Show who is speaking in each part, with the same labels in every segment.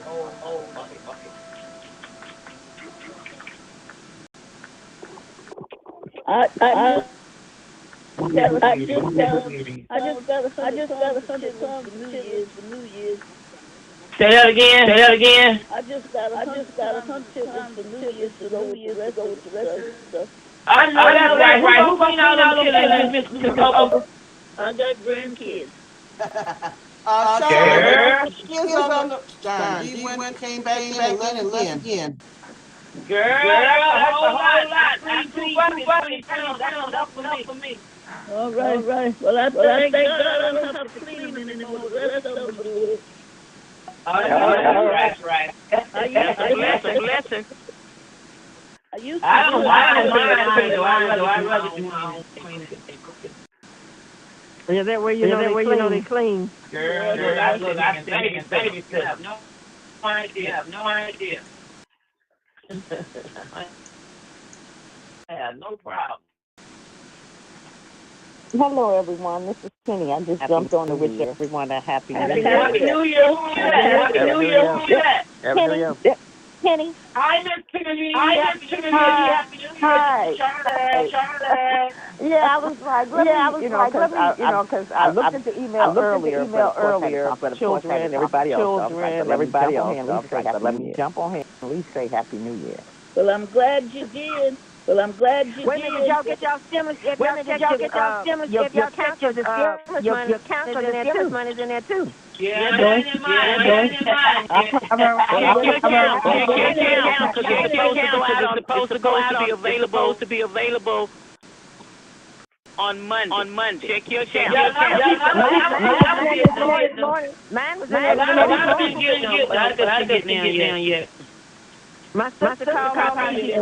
Speaker 1: Okay.
Speaker 2: I
Speaker 1: I
Speaker 2: just
Speaker 1: just
Speaker 2: got
Speaker 1: got
Speaker 2: a
Speaker 1: a
Speaker 2: hundred
Speaker 1: hundred
Speaker 2: songs
Speaker 1: songs
Speaker 2: for
Speaker 1: for
Speaker 2: New
Speaker 1: children
Speaker 2: Year's.
Speaker 1: for New Year's. Say that again. Say that again.
Speaker 2: I
Speaker 1: I
Speaker 2: just
Speaker 1: just
Speaker 2: got
Speaker 1: got
Speaker 2: a
Speaker 1: a
Speaker 2: hundred
Speaker 1: hundred
Speaker 2: songs
Speaker 1: songs
Speaker 2: for
Speaker 1: for
Speaker 2: New Year's
Speaker 1: children
Speaker 2: to
Speaker 1: for
Speaker 2: go
Speaker 1: New
Speaker 2: with the
Speaker 1: Year's to
Speaker 2: rest
Speaker 1: go
Speaker 2: of
Speaker 1: with the
Speaker 2: the
Speaker 1: rest
Speaker 2: stuff.
Speaker 1: of the stuff. I know that's right. Who gonna clean all them kids, Miss Oprah?
Speaker 2: I got grandkids.
Speaker 3: Sean,
Speaker 1: Girl,
Speaker 3: here's on the John. G went, came back in and left again.
Speaker 1: girl, that's a whole lot. I cleaned two buckets, 20 pounds. That's enough for me.
Speaker 2: All
Speaker 1: All
Speaker 2: right.
Speaker 1: right.
Speaker 2: Well, I
Speaker 1: Well, I
Speaker 2: thank
Speaker 1: thank
Speaker 2: God
Speaker 1: God
Speaker 2: I
Speaker 1: I
Speaker 2: don't
Speaker 1: don't
Speaker 2: have
Speaker 1: have
Speaker 2: to
Speaker 1: to
Speaker 2: clean
Speaker 1: clean
Speaker 2: them
Speaker 1: them
Speaker 2: anymore.
Speaker 1: anymore.
Speaker 2: The
Speaker 1: The
Speaker 2: rest
Speaker 1: rest
Speaker 2: of
Speaker 1: of
Speaker 2: them
Speaker 1: them
Speaker 2: are
Speaker 1: are
Speaker 2: good.
Speaker 1: good. Oh, that's right.
Speaker 2: I used
Speaker 1: That's a blessing.
Speaker 2: I used to
Speaker 1: I
Speaker 2: do
Speaker 1: don't
Speaker 2: it
Speaker 1: mind
Speaker 2: myself.
Speaker 1: mine, though. I'd rather do my own cleaning and cooking.
Speaker 4: Is that where you know they clean?
Speaker 1: Girl,
Speaker 2: Yes,
Speaker 1: look,
Speaker 2: yes.
Speaker 1: I baby step. You have no idea. I have no problem.
Speaker 4: Hello, everyone. This is Kenny. I just jumped on to wish everyone a happy New
Speaker 2: Happy
Speaker 4: Year.
Speaker 1: Happy New Year. Who you that? Happy New Year. Who you that?
Speaker 4: Kenny, Kenny,
Speaker 1: Hi, Miss Tiffany.
Speaker 4: hi,
Speaker 1: Happy New Year. This
Speaker 4: hi.
Speaker 1: is Charlotte.
Speaker 4: Yeah, I was like, let me, I looked at the email earlier, but of course had children, everybody else. So I was like, but let me jump on hand and at least say Happy New Year.
Speaker 2: Well, I'm glad you did.
Speaker 4: Wait a minute, did y'all get y'all stimulus? If y'all check your count, your stimulus money's in there too.
Speaker 1: Yeah, mine and mine. Check your account because it's supposed to go out. It's supposed to be available on Monday. Check your account.
Speaker 4: Mine was in
Speaker 1: A lot of
Speaker 4: there.
Speaker 1: people didn't get them, but I just didn't get down yet.
Speaker 4: My sister called me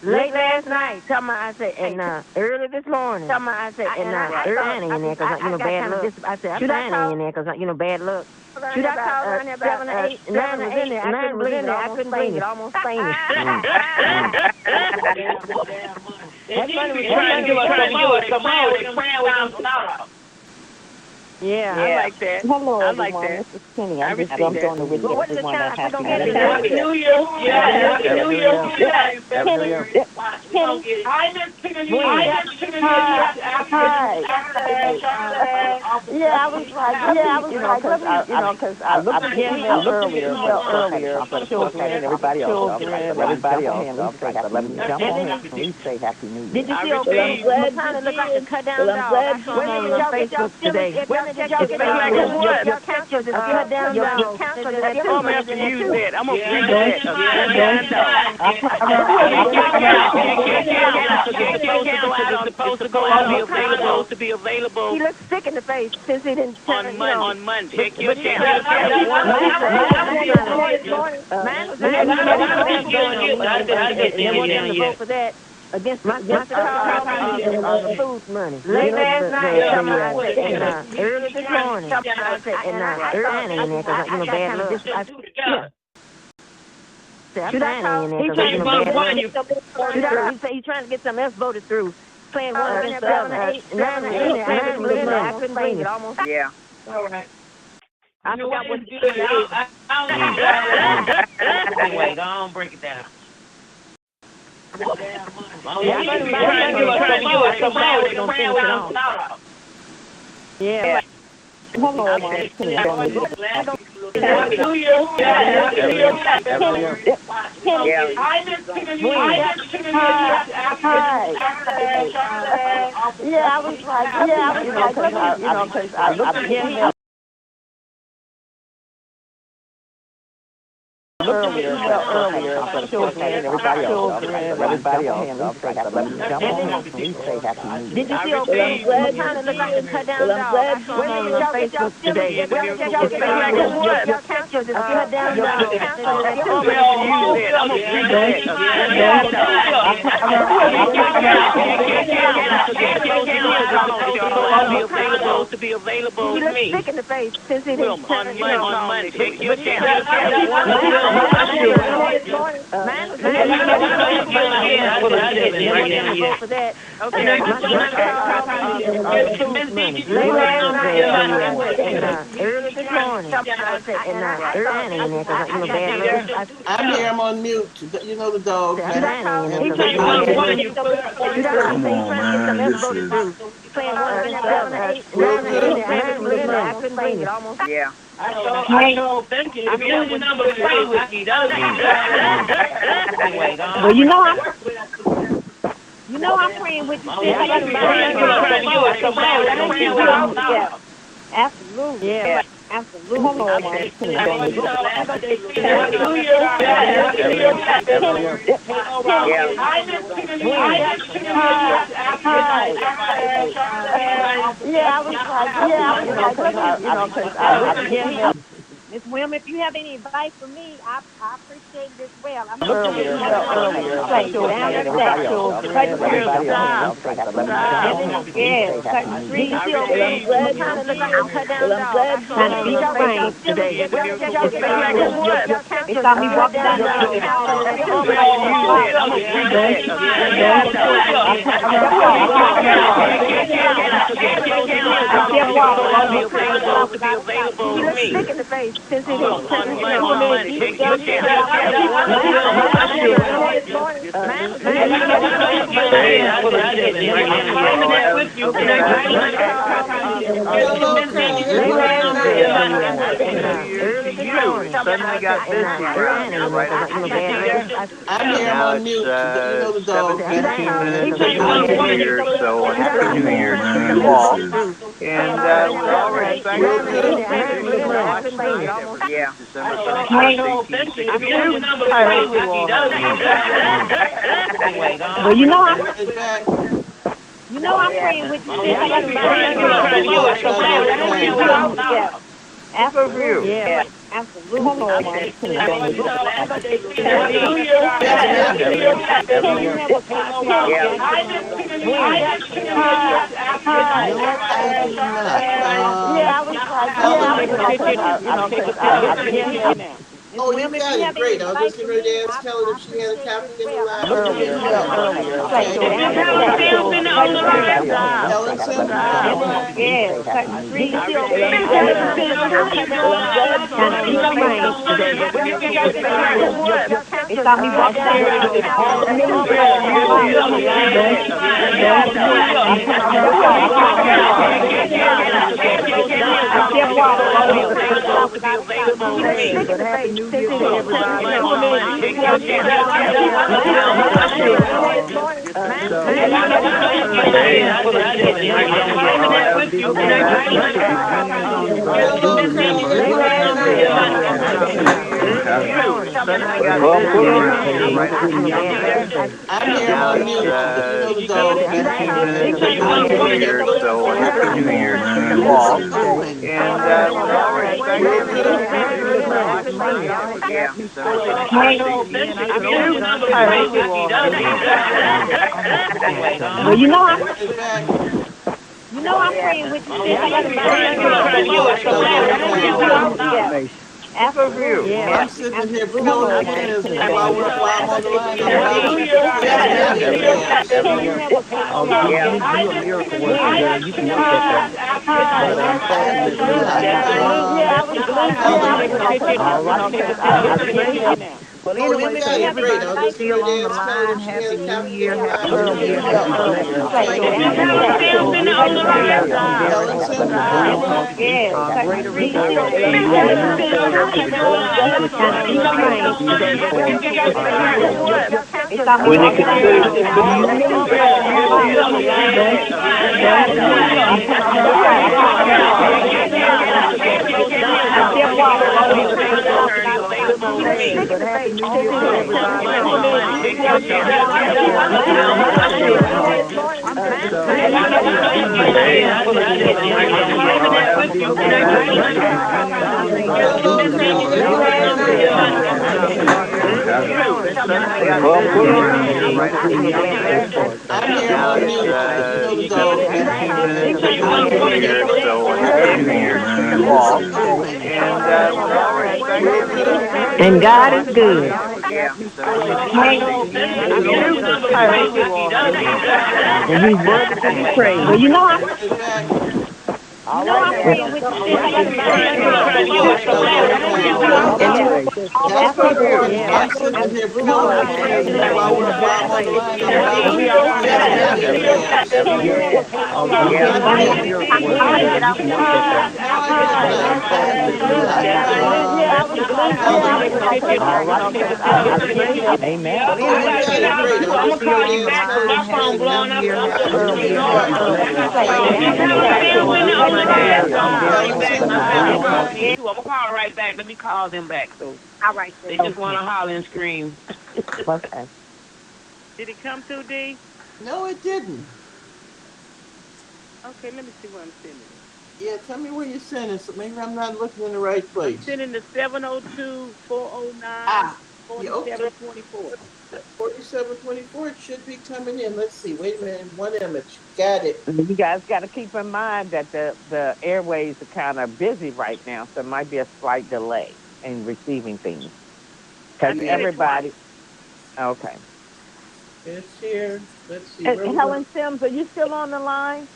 Speaker 4: late last night. I said, and early this morning. I said, and signing in there because bad luck. I said, I'm signing in there because bad luck. Should I call around there about 7 or 8? 9 was in there. I couldn't believe it. Almost fainted.
Speaker 1: They need to be trying to give us some more. They praying without stop.
Speaker 4: Yeah, I like that. Hello, everyone. This is Kenny. I just jumped on to wish everyone a happy New Year.
Speaker 1: Happy New Year. Happy New Year. Kenny. Hi, Miss Tiffany.
Speaker 4: Hi. Yeah, I was like, because I looked at the email earlier, but children, everybody else. So let me jump on here and at least say Happy New Year.
Speaker 2: Did you see McConnell look like a cut down dog? I saw him on Facebook today. Your count is cut down dog.
Speaker 1: I'm gonna have to use that. I'm gonna use that. It's supposed to go out. Supposed to be available.
Speaker 4: He looks sick in the face since he didn't turn
Speaker 1: on Monday. Check your account.
Speaker 4: Mine was to vote for that against the food money. Late last night, early this morning. I said, early in there because bad luck. Should I call? He's trying to get something else voted through. Playing 1 7 8 9 8 I couldn't believe it. Almost.
Speaker 2: Yeah.
Speaker 1: All right.
Speaker 4: I forgot what to do.
Speaker 1: Anyway, go on, break it down.
Speaker 4: Yeah. Hello, Yeah, I was like, because I looked at the email earlier, but children, everybody else. Let me jump on here and please say Happy New Year.
Speaker 2: Did you see McConnell look like a cut down dog? I saw him on Facebook today. Your count is cut down dog.
Speaker 1: Supposed to be available
Speaker 4: He
Speaker 1: to
Speaker 4: looks
Speaker 1: me.
Speaker 4: sick in the face since he didn't turn
Speaker 1: on Monday. Check your account.
Speaker 4: Vote for that. Okay. Early this morning. I said, standing in there because you know bad luck.
Speaker 3: I'm here, I'm on mute. You know the dog.
Speaker 4: I'm standing in there.
Speaker 5: Come on, man. This is.
Speaker 1: Yeah. I know. Thank you. If you have your number, play with me.
Speaker 2: Well, you know I'm praying with you. Absolutely. Yeah. Absolutely. Miss Wilma, if you have any advice for me, I appreciate it as well. I'm Stick in the face. Since it is
Speaker 5: Suddenly got busy around here, right?
Speaker 3: I'm here, I'm on mute. You know the dog.
Speaker 5: 15 minutes into New Year, so happy New Year to you all. And we're already back to
Speaker 1: Yeah.
Speaker 2: well, you know I'm praying with you. Absolutely. Yeah. Absolutely.
Speaker 3: Oh, you got it. Great. I was just getting ready to ask Helen if she had a copy in the lab. Helen sent well, you know I'm praying with you. Absolutely. Yeah. I'm sitting here pulling my hands while I'm on the line. Well, anyway, we got it great. I was just still on the line. Happy New Year. Happy New Year.
Speaker 5: when you
Speaker 4: And God is good.
Speaker 2: Well, you know
Speaker 3: All
Speaker 2: No, I'm
Speaker 3: right,
Speaker 2: agreeing with you, sis. I got to
Speaker 1: Trying to give us some
Speaker 3: That's what we're doing.
Speaker 4: Yeah,
Speaker 3: My sister's here. Come on,
Speaker 4: I'm
Speaker 3: let's pray
Speaker 4: praying
Speaker 3: while
Speaker 4: for
Speaker 3: I'm on the
Speaker 4: exactly.
Speaker 3: line.
Speaker 4: And we
Speaker 3: Everybody.
Speaker 4: already have.
Speaker 3: Yeah.
Speaker 5: Oh, yeah,
Speaker 3: Hallelujah.
Speaker 5: your
Speaker 4: We
Speaker 5: word
Speaker 4: did
Speaker 5: says
Speaker 4: get
Speaker 5: you
Speaker 4: off
Speaker 5: can
Speaker 4: the
Speaker 5: look at
Speaker 4: line.
Speaker 5: that.
Speaker 3: Now I get time.
Speaker 4: I was gonna say,
Speaker 3: All right. Hallelujah.
Speaker 4: amen.
Speaker 3: Well, anyway,
Speaker 1: I'm gonna call you back because my phone blowing up. Still waiting on my dad. Call back. I'm gonna call right back. Let me call them back. So
Speaker 2: All right, sis.
Speaker 1: they just want to holler and scream.
Speaker 4: Okay.
Speaker 1: Did it come through, D?
Speaker 3: No, it didn't.
Speaker 1: Okay, let me see where I'm sending it.
Speaker 3: Yeah, tell me where you're sending, so maybe I'm not looking in the right
Speaker 1: I'm
Speaker 3: place.
Speaker 1: sending the 702-409-4724.
Speaker 3: Yeah, okay. 4724, it should be coming in. Let's see. Wait a minute. One image. Got it.
Speaker 4: You guys got to keep in mind that the airways are kind of busy right now, so there might be a slight delay in receiving things because everybody. Okay.
Speaker 3: It's here. Let's see.
Speaker 4: And
Speaker 3: Where we
Speaker 4: Helen Sims, are you still on the line?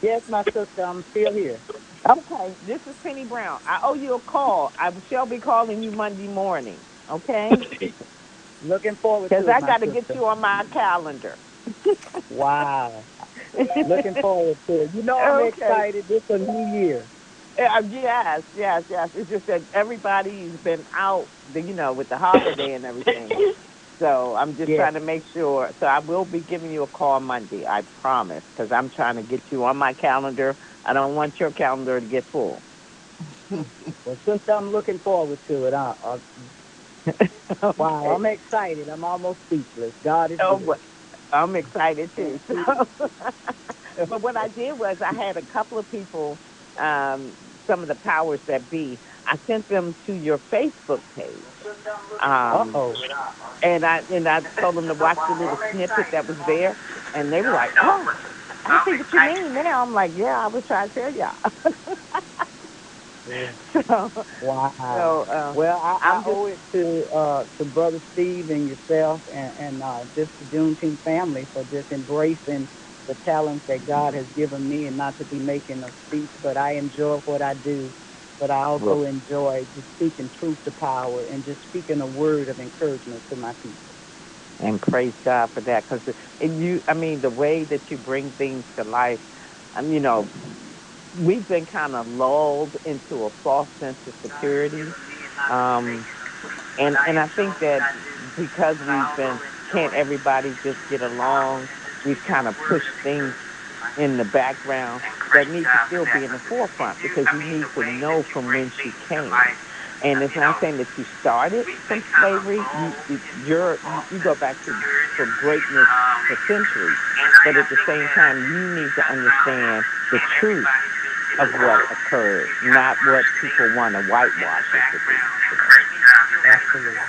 Speaker 6: Yes, my sister, I'm still here.
Speaker 4: Okay. This is Penny Brown. I owe you a call. I shall be calling you Monday morning. Okay.
Speaker 6: Looking forward
Speaker 4: Because
Speaker 6: to it,
Speaker 4: I
Speaker 6: my
Speaker 4: got to get
Speaker 6: sister.
Speaker 4: you on my calendar.
Speaker 6: Wow. Looking forward to it. You know I'm
Speaker 4: Okay.
Speaker 6: excited. This is a new year.
Speaker 4: Yes. It's just that everybody's been out, with the holiday and everything. So I'm just trying to make sure. So I will be giving you a call Monday, I promise, because I'm trying to get you on my calendar. I don't want your calendar to get full.
Speaker 6: Well, since I'm looking forward to it, wow, I'm excited. I'm almost speechless. God is good.
Speaker 4: I'm excited too. But what I did was I had a couple of people, some of the powers that be, I sent them to your Facebook page.
Speaker 6: Uh-oh.
Speaker 4: And I told them to watch the little snippet that was there, and they were like, "Oh, I see what you mean now." I'm like, "Yeah, I was trying to tell y'all."
Speaker 6: Wow.
Speaker 4: So
Speaker 6: Well, I owe it to Brother Steve and yourself and just the Juneteenth family for just embracing the talents that God has given me, and not to be making a speech, but I enjoy what I do. But I also enjoy just speaking truth to power and just speaking a word of encouragement to my people.
Speaker 4: And praise God for that, because the way that you bring things to life, we've been kind of lulled into a false sense of security. And I think that because can't everybody just get along, we've kind of pushed things in the background that need to still be in the forefront, because you need to know from whence you came. And it's not saying that you started from slavery. You go back to greatness for centuries, but at the same time, you need to understand the truth of what occurred, not what people want to whitewash it to be.
Speaker 6: Absolutely.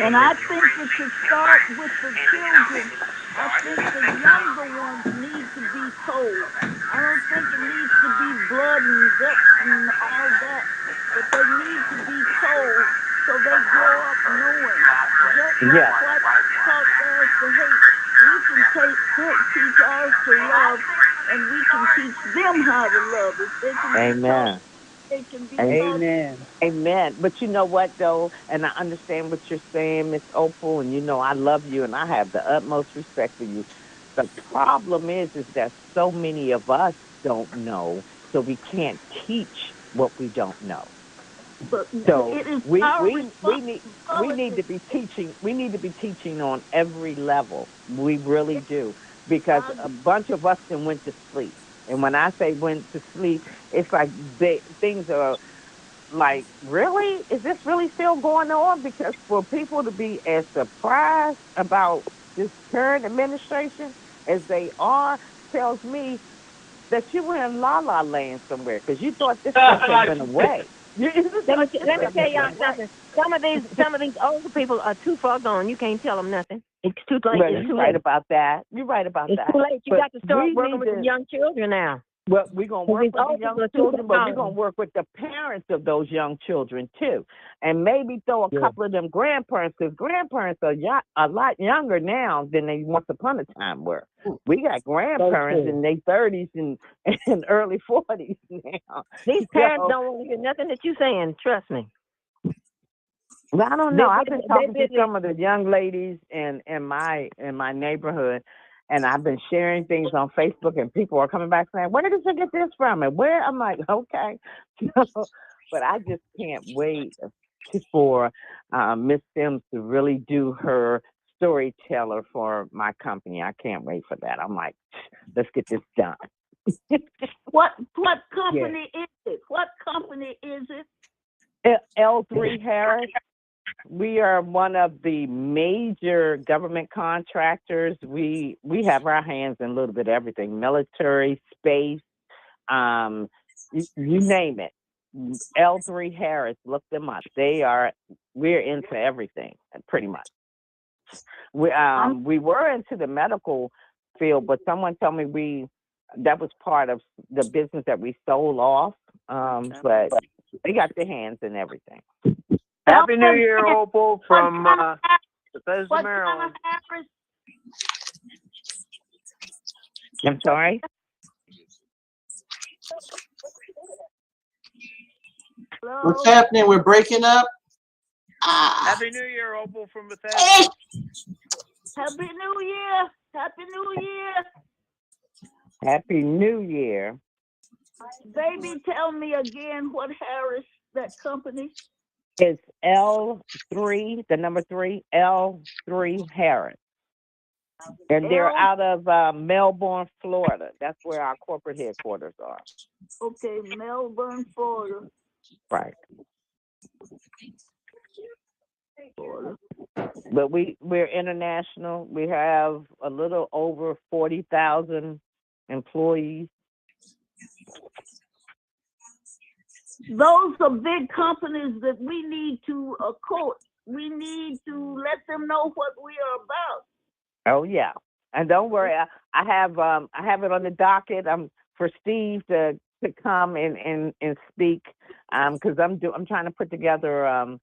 Speaker 7: And I think it should start with the children. I think the younger ones need to be told. I don't think it needs to be blood and guts and all that, but they need to be told so they grow up knowing. Just like what taught us to hate, we can teach ours to love, and we can teach them how to love. If they can be taught, they can be taught.
Speaker 4: Amen. But you know what, though, and I understand what you're saying, Miss Opal, and I love you, and I have the utmost respect for you. The problem is that so many of us don't know, so we can't teach what we don't know.
Speaker 7: But
Speaker 4: so
Speaker 7: it is
Speaker 4: we need to be teaching. We need to be teaching on every level. We really do, because a bunch of us then went to sleep. And when I say went to sleep, it's like things are like, really? Is this really still going on? Because for people to be as surprised about this current administration as they are tells me that you were in La La Land somewhere, because you thought this stuff had been away.
Speaker 2: Let me tell y'all something. Some of these older people are too far gone. You can't tell them nothing. It's too late.
Speaker 4: You're right about that. You're right about that.
Speaker 2: It's too late. You got to start working with the young children now.
Speaker 3: Well, we're going to work with the young children, but we're going to work with the parents of those young children, too. And maybe throw a couple of them grandparents, because grandparents are a lot younger now than they once upon a time were. We got grandparents in their 30s and early 40s now.
Speaker 4: These parents don't want to hear nothing that you're saying, trust me.
Speaker 3: Well, I don't know. I've been talking to some of the young ladies in my neighborhood, and I've been sharing things on Facebook, and people are coming back saying, "Where did you get this from?" And where? I'm like, okay. But I just can't wait for Miss Sims to really do her storyteller for my company. I can't wait for that. I'm like, let's get this done.
Speaker 7: What company is it? What company is it?
Speaker 3: L3 Harris. We are one of the major government contractors. We have our hands in a little bit of everything: military, space, you name it. L3 Harris, look them up. We're into everything, pretty much. We were into the medical field, but someone told me that was part of the business that we sold off. But they got their hands in everything.
Speaker 5: Happy New Year, Opal, from Bethesda, Maryland.
Speaker 3: I'm sorry?
Speaker 7: Hello?
Speaker 8: What's happening? We're breaking up.
Speaker 5: Happy New Year, Opal, from Bethesda.
Speaker 7: Happy New Year. Happy New Year.
Speaker 3: Happy New Year.
Speaker 7: Baby, tell me again what Harris, that company?
Speaker 3: It's L3, the number 3, L3 Harris. And they're out of Melbourne, Florida. That's where our corporate headquarters are.
Speaker 7: Okay, Melbourne, Florida.
Speaker 3: Right. Florida. But we're international. We have a little over 40,000 employees.
Speaker 7: Those are big companies that we need to court. We need to let them know what we are about.
Speaker 3: Oh yeah, and don't worry, I have it on the docket. For Steve to come and speak, because I'm trying to put together a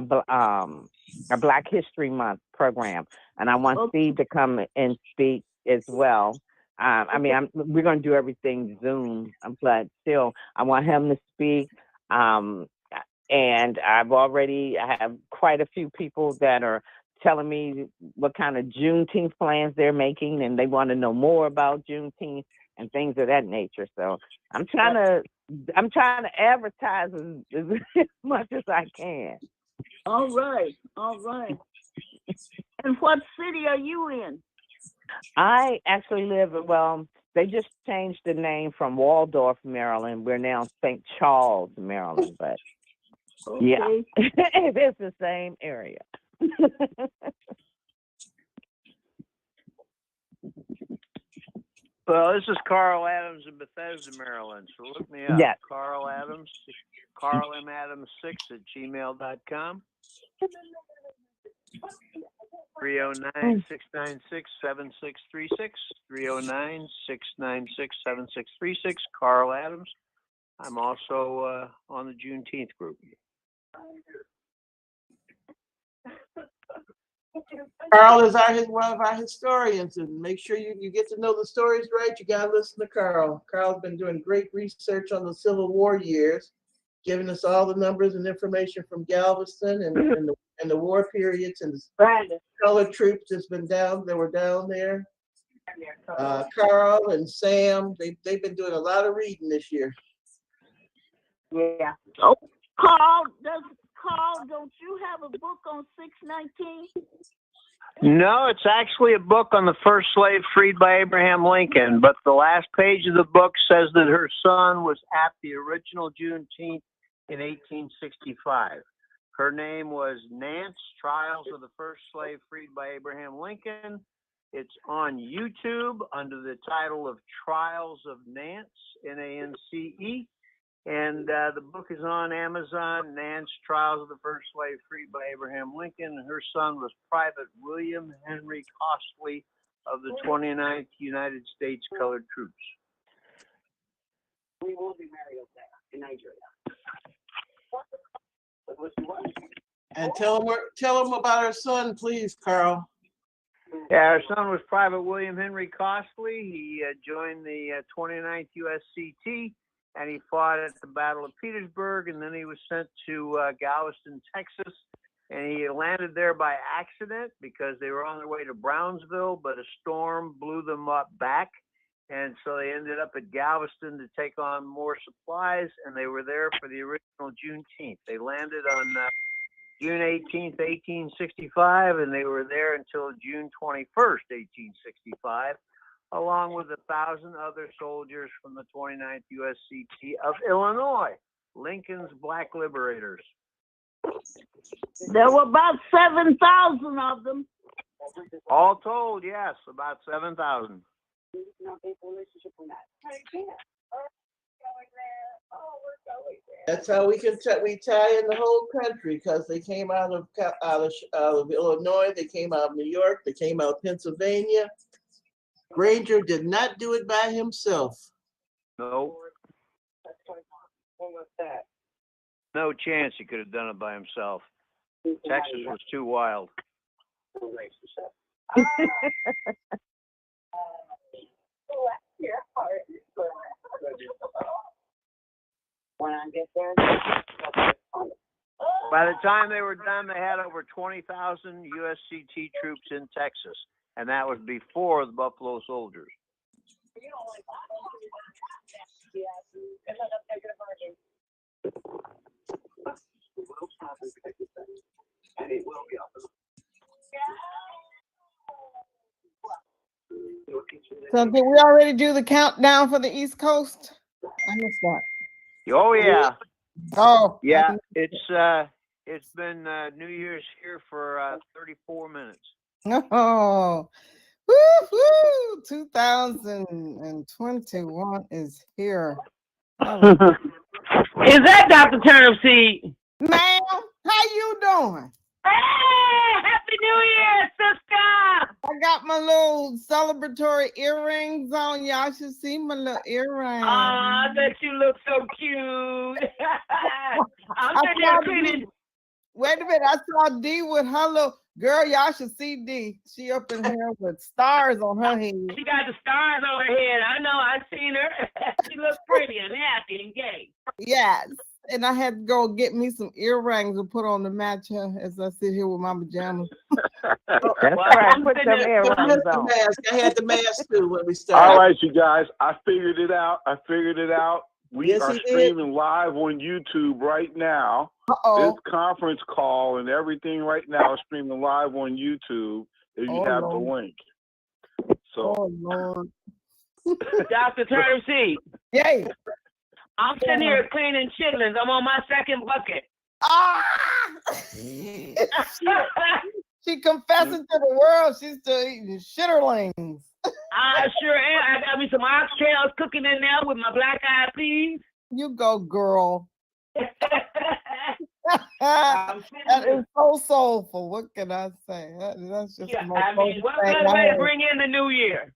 Speaker 3: Black History Month program, and I want Steve to come and speak as well. We're going to do everything Zoom, but still, I want him to speak. And I have quite a few people that are telling me what kind of Juneteenth plans they're making, and they want to know more about Juneteenth and things of that nature. So I'm trying to advertise as much as I can.
Speaker 7: All right. And what city are you in?
Speaker 3: I actually they just changed the name from Waldorf, Maryland. We're now St. Charles, Maryland, but yeah, it is the same area.
Speaker 5: Well, this is Carl Adams in Bethesda, Maryland. So look me up.
Speaker 3: Yes.
Speaker 5: Carl Adams, carlamadams6@gmail.com. 309-696-7636. 309-696-7636. Carl Adams. I'm also on the Juneteenth group.
Speaker 8: Carl is one of our historians, and make sure you get to know the stories right. You got to listen to Carl. Carl's been doing great research on the Civil War years, giving us all the numbers and information from Galveston and the war periods and the colored troops that's been down. They were down there. Carl and Sam, they've been doing a lot of reading this year.
Speaker 7: Yeah. Oh, Carl, don't you have a book on 619?
Speaker 5: No, it's actually a book on the first slave freed by Abraham Lincoln, but the last page of the book says that her son was at the original Juneteenth in 1865. Her name was Nance, Trials of the First Slave Freed by Abraham Lincoln. It's on YouTube under the title of Trials of Nance, Nance. And the book is on Amazon, Nance, Trials of the First Slave Freed by Abraham Lincoln. And her son was Private William Henry Costley of the 29th United States Colored Troops.
Speaker 3: We will be married up there in Nigeria.
Speaker 8: And tell him about our son, please, Carl.
Speaker 5: Yeah, our son was Private William Henry Costley. He joined the 29th USCT, and he fought at the Battle of Petersburg, and then he was sent to Galveston, Texas, and he landed there by accident because they were on their way to Brownsville, but a storm blew them up back, and so they ended up at Galveston to take on more supplies, and they were there for the original Juneteenth. They landed on June 18th, 1865, and they were there until June 21st, 1865, along with 1,000 other soldiers from the 29th USCT of Illinois, Lincoln's Black Liberators.
Speaker 7: There were about 7,000 of them.
Speaker 5: All told, yes, about 7,000.
Speaker 8: That's how we tie in the whole country, because they came out of Illinois, they came out of New York, they came out of Pennsylvania. Granger did not do it by himself.
Speaker 5: No. No chance he could have done it by himself. Texas was too wild. By the time they were done, they had over 20,000 USCT troops in Texas, and that was before the Buffalo Soldiers.
Speaker 9: So did we already do the countdown for the East Coast? I missed that.
Speaker 5: Oh yeah.
Speaker 9: Oh
Speaker 5: yeah. It's been New Year's here for 34 minutes.
Speaker 9: Oh, woo-hoo! 2021 is here.
Speaker 1: Is that Dr. Turnipseed?
Speaker 9: Ma'am, how you doing?
Speaker 1: Hey, Happy New Year, sister!
Speaker 9: I got my little celebratory earrings on. Y'all should see my little earrings.
Speaker 1: Oh, I bet you look so cute. I'm sitting there cleaning.
Speaker 9: Wait a minute, I saw D with her little girl. Y'all should see D. She up in here with stars on her head.
Speaker 1: She got the stars on her head. I know. I've seen her. She looks pretty and happy and gay.
Speaker 9: Yes. And I had to go get me some earrings to put on to match her as I sit here with my pajamas.
Speaker 3: That's right. Put them earrings on.
Speaker 8: I had the mask too when we started.
Speaker 10: All right, you guys. I figured it out. We are streaming live on YouTube right now. This conference call and everything right now is streaming live on YouTube. If you have the link. So.
Speaker 9: Lord.
Speaker 1: Dr. Turnipseed.
Speaker 9: Yay.
Speaker 1: I'm sitting here cleaning chitlins. I'm on my second bucket.
Speaker 9: Ah! She confessing to the world she's still eating shitterlings.
Speaker 1: I sure am. I got me some oxtails cooking in there with my black-eyed peas.
Speaker 9: You go, girl. That is so soulful. What can I say? That's just the most
Speaker 1: what better way to bring in the new year?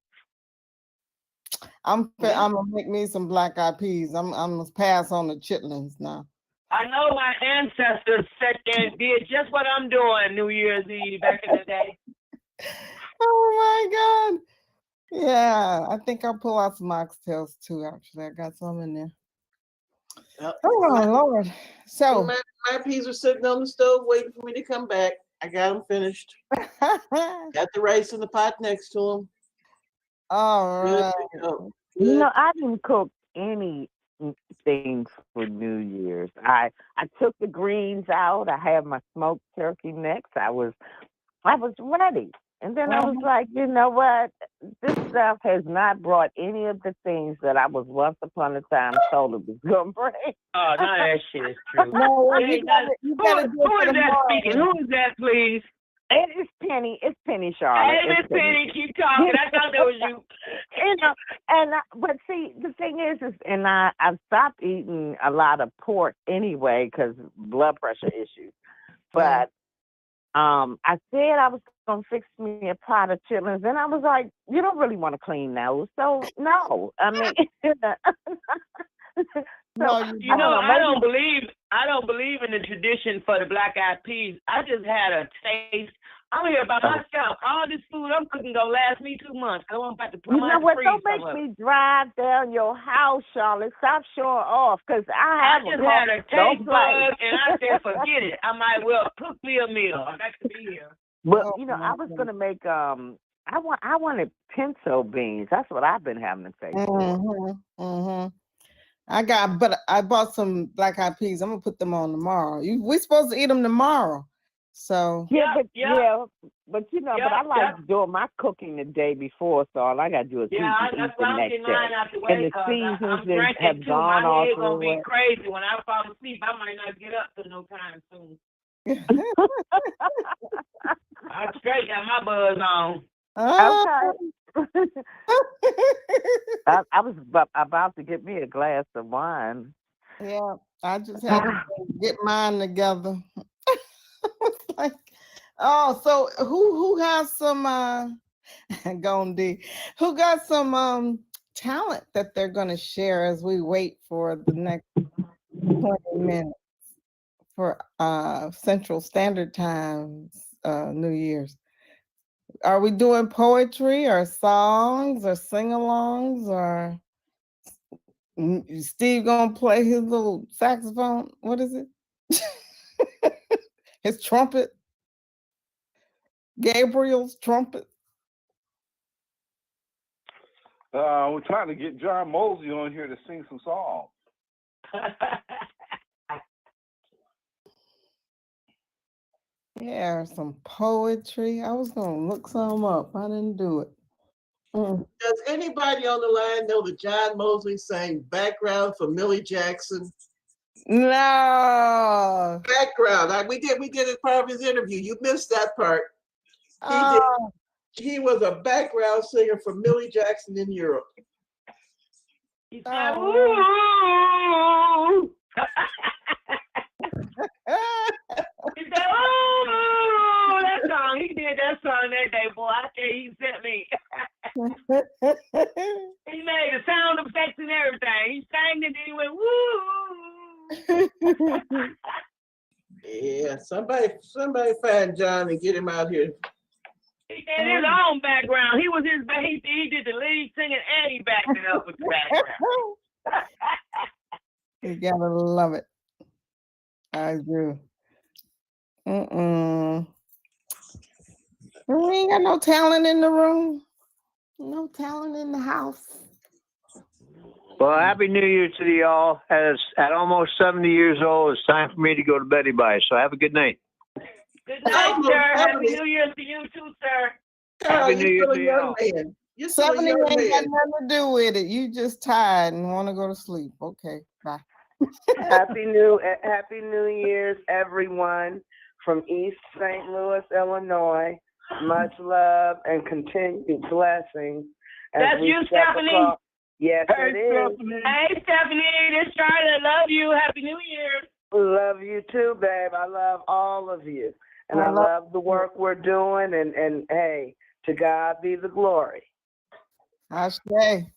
Speaker 9: I'm gonna make me some black-eyed peas. I'm gonna pass on the chitlins now.
Speaker 1: I know my ancestors sat there and did just what I'm doing New Year's Eve back in the day.
Speaker 9: Oh my God. Yeah, I think I'll pull out some oxtails too, actually. I got some in there.
Speaker 8: Yep.
Speaker 9: Oh Lord. So
Speaker 8: my peas are sitting on the stove waiting for me to come back. I got them finished. Got the rice in the pot next to them.
Speaker 9: All right.
Speaker 3: You know, I didn't cook any things for New Year's. I took the greens out. I had my smoked turkey necks. I was ready. And then I was like, you know what? This stuff has not brought any of the things that I was once upon a time told it was going to bring.
Speaker 1: Oh, no, that shit is true.
Speaker 9: No,
Speaker 1: who is that speaking? Who is that, please?
Speaker 3: It's Penny. It's Penny, Charlotte.
Speaker 1: Hey, Miss Penny, keep talking. I thought that was you.
Speaker 3: You know, but see, the thing is and I've stopped eating a lot of pork anyway because blood pressure issues. But I said I was going to fix me a pot of chitlins, and I was like, you don't really want to clean those, so no. I mean,
Speaker 9: No,
Speaker 1: You know, I don't believe in the tradition for the Black Eyed Peas. I just had a taste. I'm here by myself. All this food I'm cooking gonna last me 2 months. I want to put
Speaker 3: You know what? Don't make me drive down your house, Charlotte. Stop showing off, cause I
Speaker 1: just had a taste bug, and I said, forget it. I might well cook me a meal. I can be here.
Speaker 3: Well, you know, I was gonna make I wanted pinto beans. That's what I've been having to face.
Speaker 9: I bought some Black Eyed Peas. I'm gonna put them on tomorrow. We're supposed to eat them tomorrow. So
Speaker 3: but you know, but I like doing my cooking the day before, so all I gotta do is eat the next day. And the seasons have gone all through.
Speaker 1: My head gonna be crazy when I fall asleep. I might not get up till no time soon. I straight got my buzz on.
Speaker 3: Okay. I was about to get me a glass of wine.
Speaker 9: Yeah, I just had to get mine together. Like, so who has some Gondi? Who got some talent that they're gonna share as we wait for the next 20 minutes for Central Standard Time, New Year's? Are we doing poetry or songs or sing-alongs, or Steve gonna play his little saxophone? What is it? His trumpet? Gabriel's trumpet?
Speaker 10: We're trying to get John Mosley on here to sing some songs.
Speaker 9: Yeah, some poetry. I was gonna look some up. I didn't do it.
Speaker 8: Does anybody on the line know that John Mosley sang background for Millie Jackson?
Speaker 9: No.
Speaker 8: Background. We did it part of his interview. You missed that part. He was a background singer for Millie Jackson in Europe.
Speaker 1: He said, ooh. He said, oh, that song. He did that song that day, boy. I tell you, he sent me. He made the sound effects and everything. He sang it and he went, woo.
Speaker 8: Yeah, somebody find John and get him out here.
Speaker 1: He did his own background. He did the lead singing and he backed it up with the background.
Speaker 9: You gotta love it. I do. We ain't got no talent in the room. No talent in the house.
Speaker 5: Well, Happy New Year to y'all. At almost 70 years old, it's time for me to go to bed by. So have a good night.
Speaker 1: Good night, sir. Happy New Year to you too, sir.
Speaker 5: Happy New Year to y'all.
Speaker 9: 70 ain't got nothing to do with it. You just tired and want to go to sleep. Okay, bye.
Speaker 11: Happy New Year's, everyone from East St. Louis, Illinois. Much love and continued blessings.
Speaker 1: That's you, Stephanie?
Speaker 11: Yes, it is.
Speaker 1: Hey, Stephanie, this Charlotte. Love you. Happy New Year.
Speaker 11: Love you too, babe. I love all of you. And I love the work we're doing. And hey, to God be the glory.
Speaker 9: Ashe.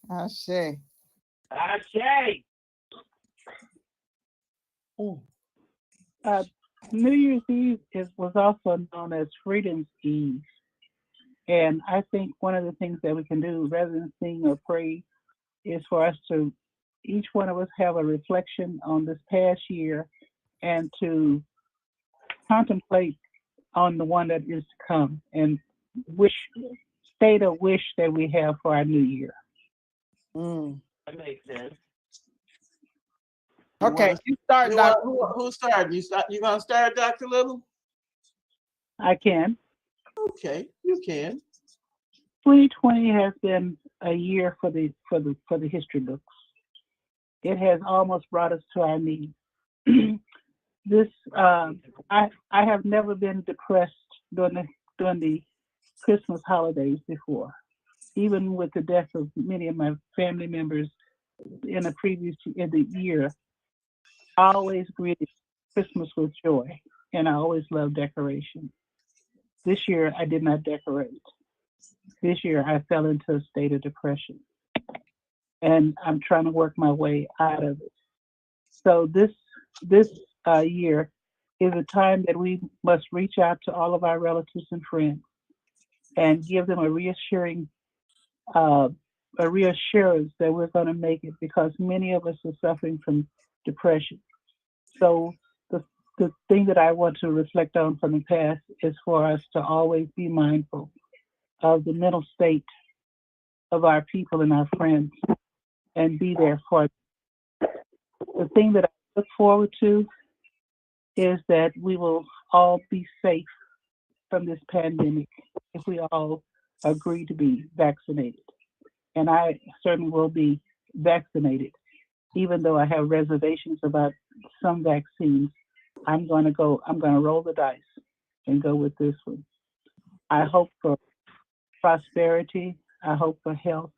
Speaker 1: Ashe.
Speaker 12: New Year's Eve was also known as Freedom's Eve. And I think one of the things that we can do rather than sing or pray is for us to, each one of us, have a reflection on this past year and to contemplate on the one that is to come and state a wish that we have for our new year.
Speaker 1: That makes sense.
Speaker 9: Okay, you start, Dr.
Speaker 8: Who's starting? You gonna start, Dr. Little?
Speaker 12: I can.
Speaker 8: Okay, you can.
Speaker 12: 2020 has been a year for the history books. It has almost brought us to our knees. I have never been depressed during the Christmas holidays before, even with the death of many of my family members in the year. I always greeted Christmas with joy, and I always loved decoration. This year, I did not decorate. This year, I fell into a state of depression. and I'm trying to work my way out of it. So this year is a time that we must reach out to all of our relatives and friends and give them a reassurance that we're going to make it, because many of us are suffering from depression. So the thing that I want to reflect on from the past is for us to always be mindful of the mental state of our people and our friends and be there for them. The thing that I look forward to is that we will all be safe from this pandemic if we all agree to be vaccinated. And I certainly will be vaccinated, even though I have reservations about some vaccines. I'm going to roll the dice and go with this one. I hope for prosperity. I hope for health.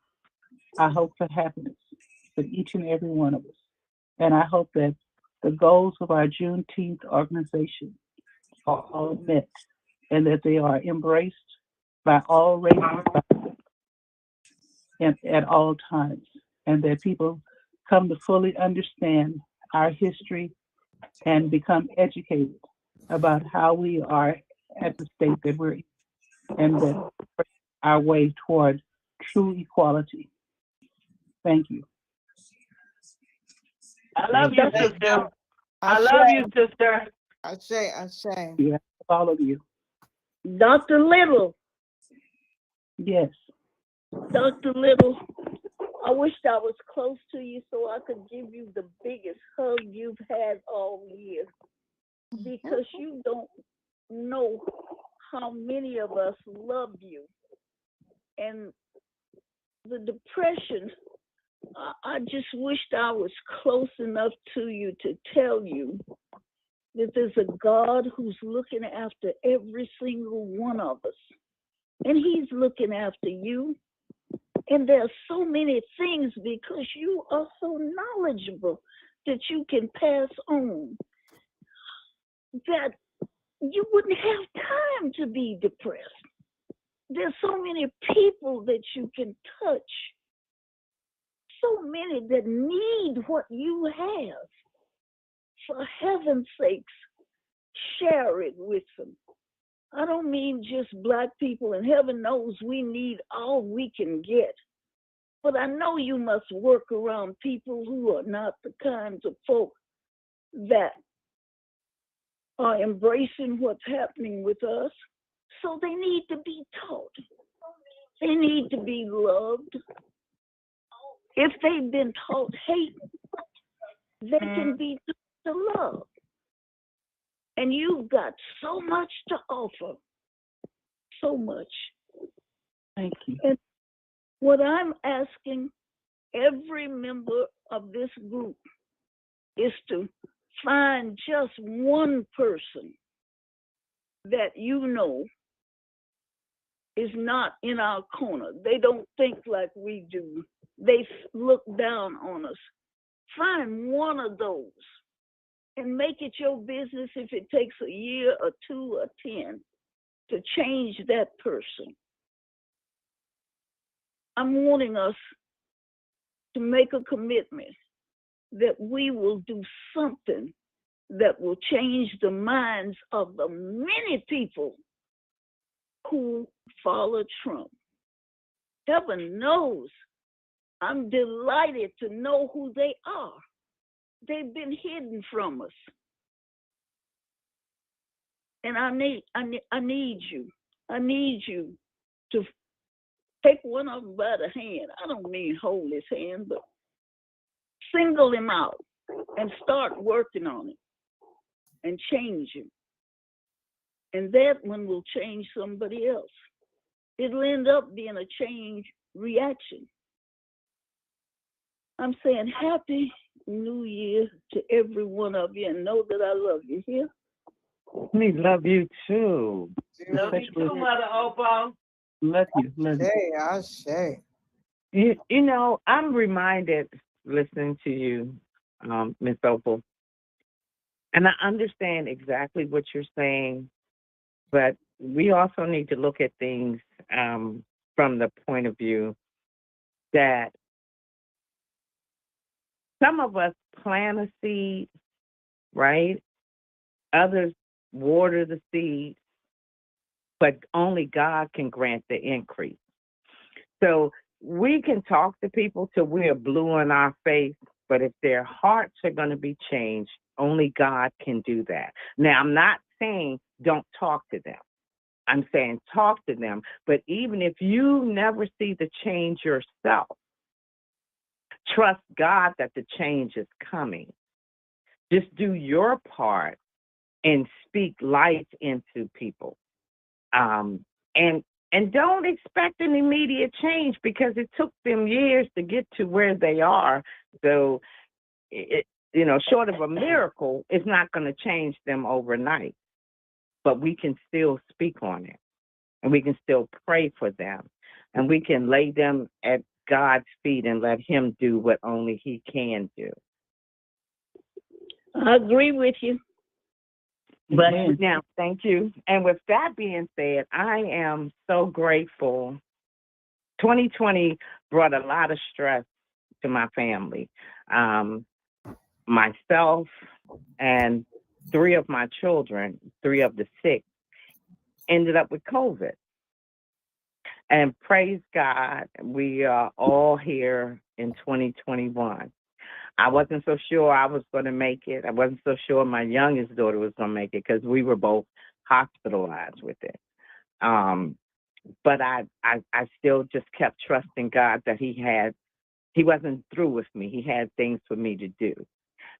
Speaker 12: I hope for happiness for each and every one of us. And I hope that the goals of our Juneteenth organization are all met and that they are embraced by all races and at all times, and that people come to fully understand our history and become educated about how we are at the state that we're in, and that our way toward true equality. Thank you.
Speaker 1: I love you, sister. I love you, sister.
Speaker 9: Ashe.
Speaker 12: Yeah, all of you.
Speaker 7: Dr. Little.
Speaker 12: Yes.
Speaker 7: Dr. Little, I wished I was close to you so I could give you the biggest hug you've had all year, because you don't know how many of us love you. And the depression, I just wished I was close enough to you to tell you that there's a God who's looking after every single one of us. And he's looking after you. And there are so many things, because you are so knowledgeable, that you can pass on, that you wouldn't have time to be depressed. There's so many people that you can touch, so many that need what you have. For heaven's sakes, share it with them. I don't mean just Black people, and heaven knows we need all we can get. But I know you must work around people who are not the kinds of folk that are embracing what's happening with us. So they need to be taught. They need to be loved. If they've been taught hate, they can be taught to love. And you've got so much to offer. So much.
Speaker 12: Thank you.
Speaker 7: And what I'm asking every member of this group is to find just one person that you know is not in our corner. They don't think like we do. They look down on us. Find one of those and make it your business, if it takes a year or 2 or 10, to change that person. I'm wanting us to make a commitment that we will do something that will change the minds of the many people who follow Trump. Heaven knows I'm delighted to know who they are. They've been hidden from us. And I need you. I need you to take one of them by the hand. I don't mean hold his hand, but single him out and start working on it and change him. And that one will change somebody else. It'll end up being a chain reaction. I'm saying Happy New Year to every one of you, and know that I love you. Here.
Speaker 3: We love you too.
Speaker 1: Love you too, Mother Opal.
Speaker 12: Love you.
Speaker 9: Ashe.
Speaker 3: You know, I'm reminded listening to you, Miss Opal, and I understand exactly what you're saying, but we also need to look at things from the point of view that some of us plant a seed, right? Others water the seed, but only God can grant the increase. So we can talk to people till we're blue in our face, but if their hearts are going to be changed, only God can do that. Now, I'm not saying don't talk to them. I'm saying talk to them. But even if you never see the change yourself, trust God that the change is coming. Just do your part and speak life into people. And don't expect an immediate change because it took them years to get to where they are. So, short of a miracle, it's not going to change them overnight. But we can still speak on it, and we can still pray for them, and we can lay them at God's feet and let him do what only he can do.
Speaker 7: I agree with you.
Speaker 3: But now, thank you. And with that being said, I am so grateful. 2020 brought a lot of stress to my family. Myself and 3 of my children, 3 of the 6, ended up with COVID. And praise God, we are all here in 2021. I wasn't so sure I was going to make it. I wasn't so sure my youngest daughter was going to make it because we were both hospitalized with it. But I still just kept trusting God that he wasn't through with me. He had things for me to do.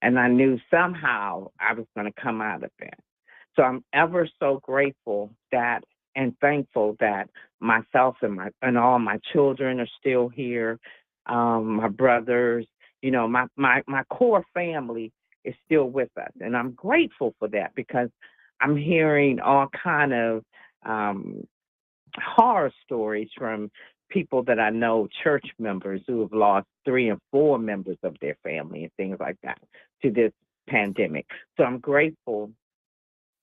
Speaker 3: And I knew somehow I was going to come out of it. So I'm ever so grateful and thankful that myself and all my children are still here. My brothers, my core family is still with us. And I'm grateful for that because I'm hearing all kind of horror stories from people that I know, church members who have lost 3 and 4 members of their family and things like that to this pandemic. So I'm grateful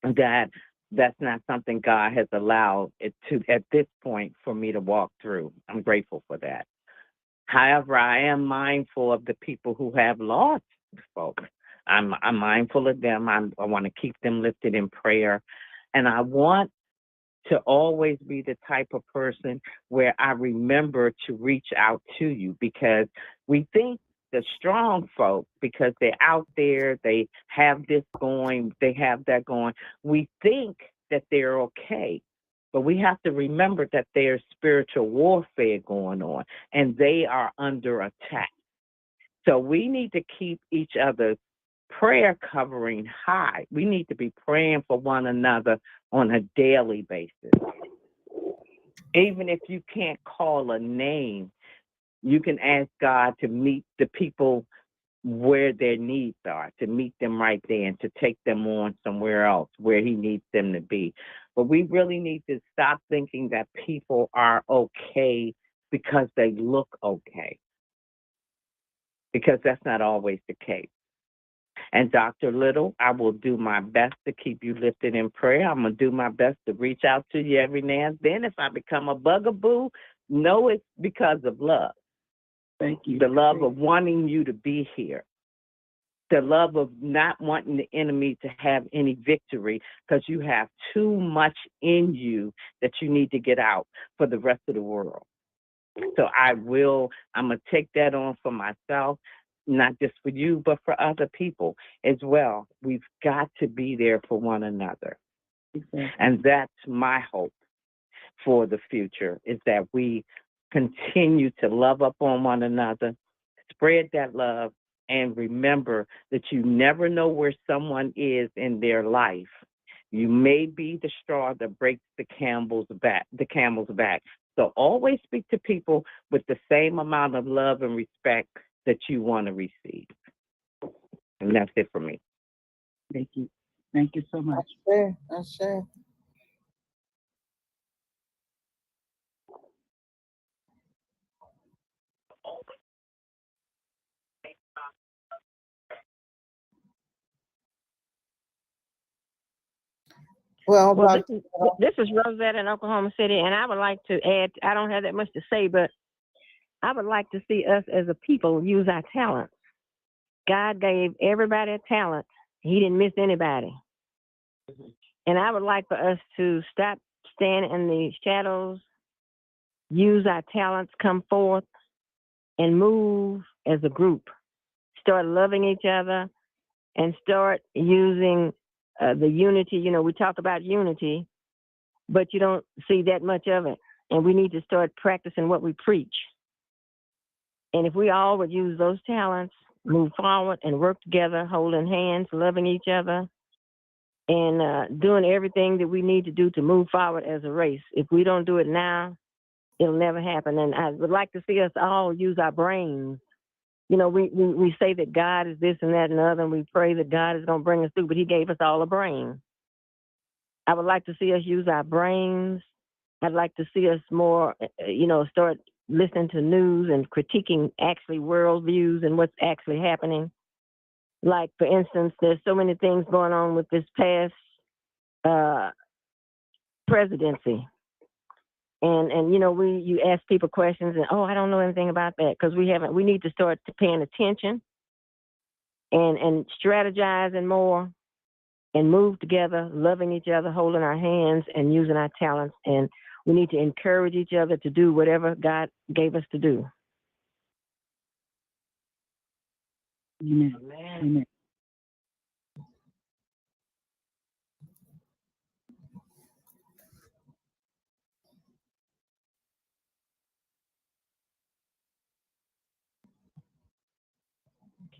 Speaker 3: that that's not something God has allowed it to at this point for me to walk through. I'm grateful for that. However, I am mindful of the people who have lost folks. I'm mindful of them. I want to keep them lifted in prayer. And I want to always be the type of person where I remember to reach out to you, because we think the strong folk, because they're out there, they have this going, they have that going, we think that they're okay. But we have to remember that there's spiritual warfare going on, and they are under attack. So we need to keep each other's prayer covering high. We need to be praying for one another on a daily basis. Even if you can't call a name, you can ask God to meet the people where their needs are, to meet them right there and to take them on somewhere else where he needs them to be. But we really need to stop thinking that people are okay because they look okay, because that's not always the case. And Dr. Little, I will do my best to keep you lifted in prayer. I'm going to do my best to reach out to you every now and then. If I become a bugaboo, know it's because of love.
Speaker 12: Thank you.
Speaker 3: The love of wanting you to be here. The love of not wanting the enemy to have any victory, because you have too much in you that you need to get out for the rest of the world. So I'm going to take that on for myself, not just for you, but for other people as well. We've got to be there for one another.
Speaker 12: Exactly.
Speaker 3: And that's my hope for the future, is that we continue to love up on one another, spread that love, and remember that you never know where someone is in their life. You may be the straw that breaks the camel's back. So always speak to people with the same amount of love and respect that you want to receive. And that's it for me.
Speaker 12: Thank you. Thank you so much.
Speaker 9: That's fair. Well,
Speaker 4: this is Rosetta in Oklahoma City, and I would like to add, I don't have that much to say, but I would like to see us as a people use our talents. God gave everybody a talent. He didn't miss anybody. And I would like for us to stop standing in the shadows, use our talents, come forth, and move as a group. Start loving each other and start using the unity. You know, we talk about unity, but you don't see that much of it. And we need to start practicing what we preach. And if we all would use those talents, move forward and work together, holding hands, loving each other, and doing everything that we need to do to move forward as a race. If we don't do it now, it'll never happen. And I would like to see us all use our brains. You know, we say that God is this and that and the other, and we pray that God is going to bring us through, but he gave us all a brain. I would like to see us use our brains. I'd like to see us more, start listening to news and critiquing actually worldviews and what's actually happening. Like, for instance, there's so many things going on with this past presidency. And you ask people questions and, I don't know anything about that, because we need to start paying attention and strategizing more and move together, loving each other, holding our hands and using our talents. And we need to encourage each other to do whatever God gave us to do.
Speaker 12: Amen. Amen.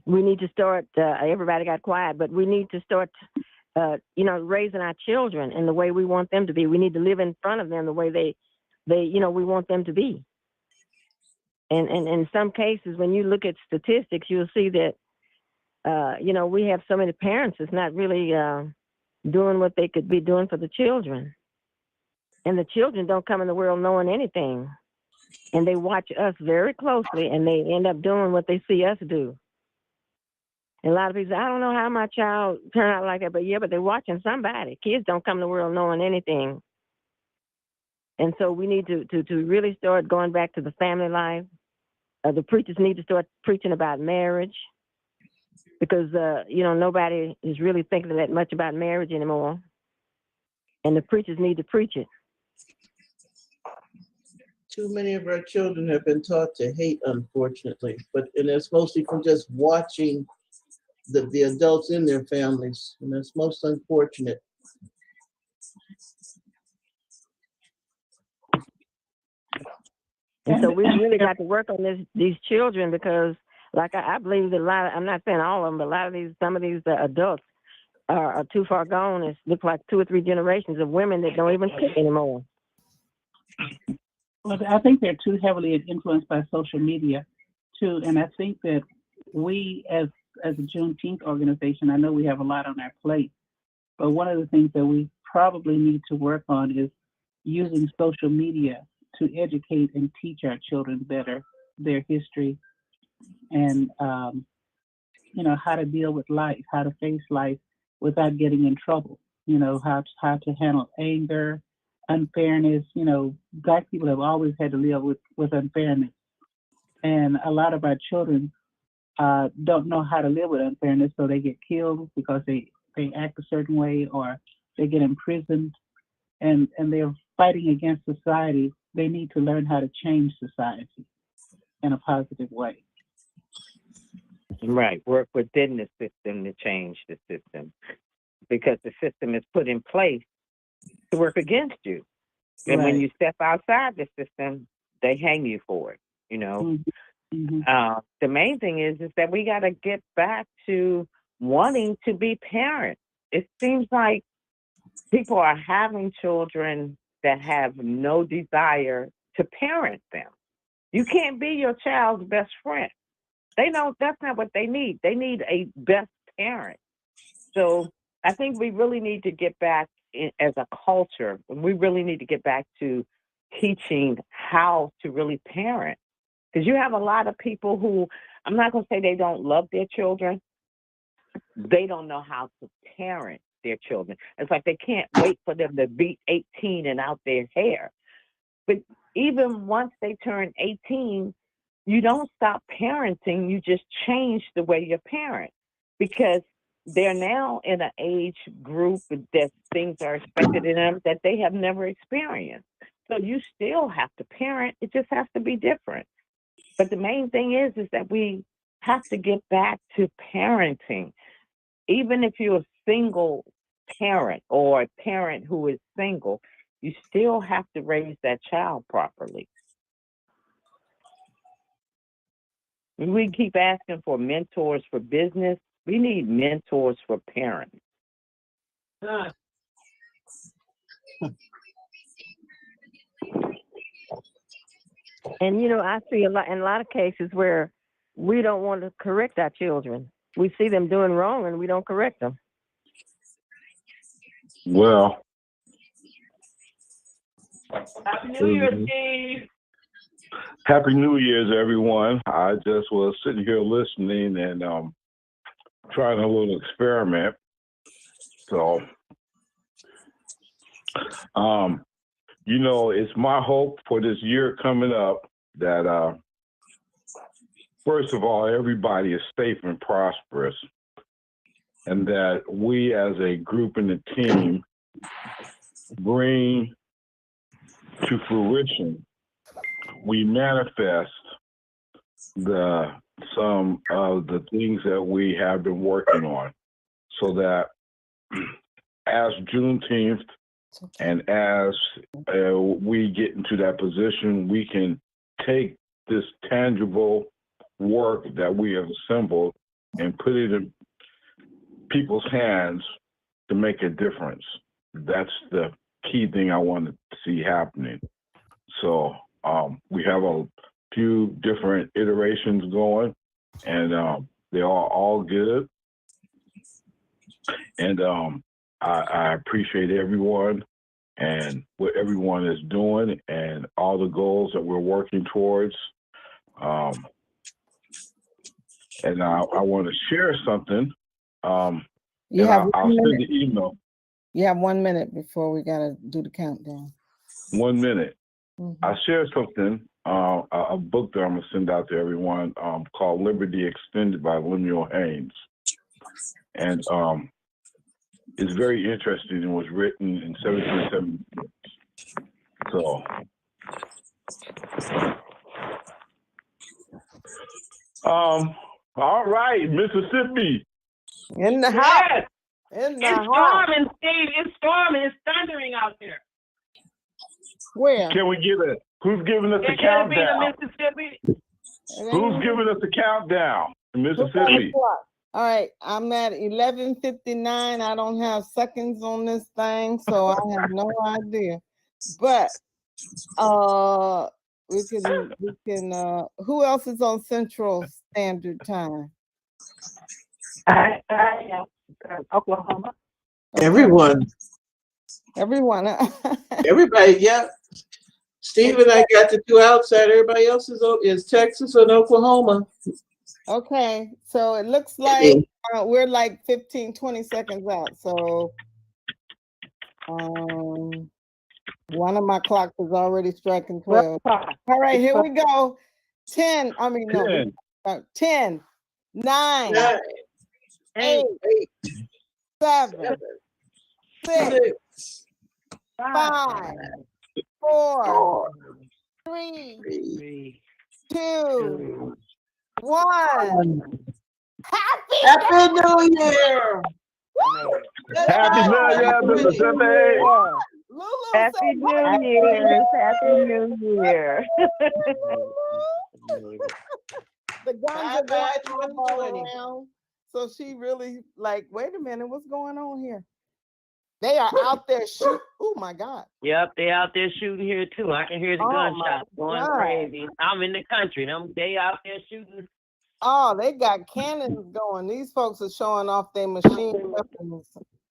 Speaker 4: We need to start, everybody got quiet, but we need to start, raising our children in the way we want them to be. We need to live in front of them the way they we want them to be. And in some cases, when you look at statistics, you'll see that, we have so many parents that's not really doing what they could be doing for the children. And the children don't come in the world knowing anything. And they watch us very closely, and they end up doing what they see us do. And a lot of people say, I don't know how my child turned out like that, but they're watching somebody. Kids don't come in the world knowing anything. And so we need to really start going back to the family life. The preachers need to start preaching about marriage, because, nobody is really thinking that much about marriage anymore. And the preachers need to preach it.
Speaker 8: Too many of our children have been taught to hate, unfortunately, and it's mostly from just watching the adults in their families, and that's most unfortunate.
Speaker 4: And so we really got to work on these children, because, like, I believe that I'm not saying all of them, but some of these adults are too far gone. It looks like 2 or 3 generations of women that don't even cook anymore.
Speaker 12: Well, I think they're too heavily influenced by social media, too. And I think that we, as a Juneteenth organization, I know we have a lot on our plate, but one of the things that we probably need to work on is using social media to educate and teach our children better their history and, how to deal with life, how to face life without getting in trouble, how to handle anger, unfairness. Black people have always had to live with unfairness. And a lot of our children don't know how to live with unfairness, so they get killed because they act a certain way, or they get imprisoned, and they're fighting against society. They need to learn how to change society in a positive way.
Speaker 3: Right. Work within the system to change the system, because the system is put in place to work against you. And
Speaker 12: Right.
Speaker 3: when you step outside the system, they hang you for it,
Speaker 12: Mm-hmm.
Speaker 3: The main thing is that we got to get back to wanting to be parents. It seems like people are having children that have no desire to parent them. You can't be your child's best friend. They know that's not what they need. They need a best parent. So I think we really need to get back as a culture. We really need to get back to teaching how to really parent. Because you have a lot of people who, I'm not going to say they don't love their children. They don't know how to parent their children. It's like they can't wait for them to be 18 and out their hair. But even once they turn 18, you don't stop parenting, you just change the way you parent, because they're now in an age group that things are expected in them that they have never experienced. So you still have to parent. It just has to be different. But the main thing is that we have to get back to parenting. Even if you're a single parent or a parent who is single, you still have to raise that child properly. We keep asking for mentors for business. We need mentors for parents.
Speaker 4: And I see in a lot of cases where we don't want to correct our children. We see them doing wrong and we don't correct them.
Speaker 10: Well,
Speaker 1: Happy New Year, Steve.
Speaker 10: Happy New Year's, everyone. I just was sitting here listening and trying a little experiment. So, it's my hope for this year coming up that, first of all, everybody is safe and prosperous, and that we as a group and a team bring to fruition, we manifest some of the things that we have been working on, so that as Juneteenth and as we get into that position, we can take this tangible work that we have assembled and put it in people's hands to make a difference. That's the key thing I want to see happening. So we have a few different iterations going, and they are all good. And I appreciate everyone and what everyone is doing and all the goals that we're working towards. And I want to share something. I'll send the email.
Speaker 9: You have 1 minute before we got to do the countdown.
Speaker 10: 1 minute. Mm-hmm. I shared something, a book that I'm going to send out to everyone called Liberty Extended by Lemuel Haynes. And it's very interesting. It was written in 1776. So, all right, Mississippi.
Speaker 9: In the house. In the
Speaker 1: it's storming, Steve. It's storming. It's thundering out there.
Speaker 9: Where?
Speaker 10: Can we get it? Who's giving us the countdown?
Speaker 1: Mississippi.
Speaker 10: Who's giving us the countdown? Mississippi.
Speaker 9: All right, I'm at 11:59. I don't have seconds on this thing, so I have no idea. But we can. Who else is on Central Standard Time?
Speaker 3: I am Oklahoma.
Speaker 8: Everyone. Everybody, yeah. Steve and I got the two outside. Everybody else is Texas and Oklahoma.
Speaker 9: Okay, so it looks like we're like 15, 20 seconds out. So one of my clocks is already striking 12. All right, here we go. 10, 9, 8, 7, 6, 5, 4, 3, 2, 1. Happy New Year!
Speaker 10: Happy New Year, Mississippi!
Speaker 3: Happy New Year! Happy New Year!
Speaker 9: The guns are going all around. So she really like, wait a minute, what's going on here? They are out there shooting. Oh my God.
Speaker 1: Yep, they out there shooting here too. I can hear the gunshots going crazy. I'm in the country. They out there shooting.
Speaker 9: Oh, they got cannons going. These folks are showing off their machine weapons.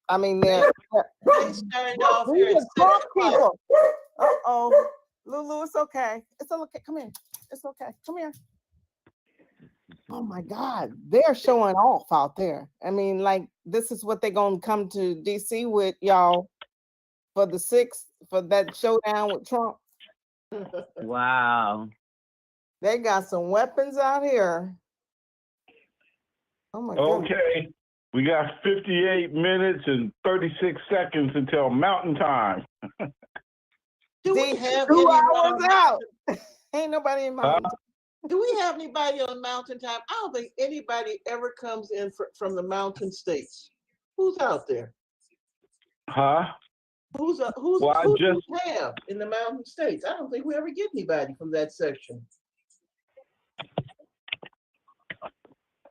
Speaker 9: I mean, they're people. Uh-oh. Lulu, it's okay. It's okay. Come here. It's okay. Come here. Oh my God, they're showing off out there. I mean, like, this is what they're gonna come to DC with, y'all, for the 6th, for that showdown with Trump.
Speaker 1: Wow.
Speaker 9: They got some weapons out here. Oh my God.
Speaker 10: Okay. We got 58 minutes and 36 seconds until Mountain Time.
Speaker 8: Do we have
Speaker 9: 2
Speaker 8: any
Speaker 9: hours out? Ain't nobody in Mountain Time.
Speaker 8: Do we have anybody on Mountain Time? I don't think anybody ever comes in from the Mountain States. Who's out there?
Speaker 10: Huh?
Speaker 8: Who do we have in the Mountain States? I don't think we ever get anybody from that section.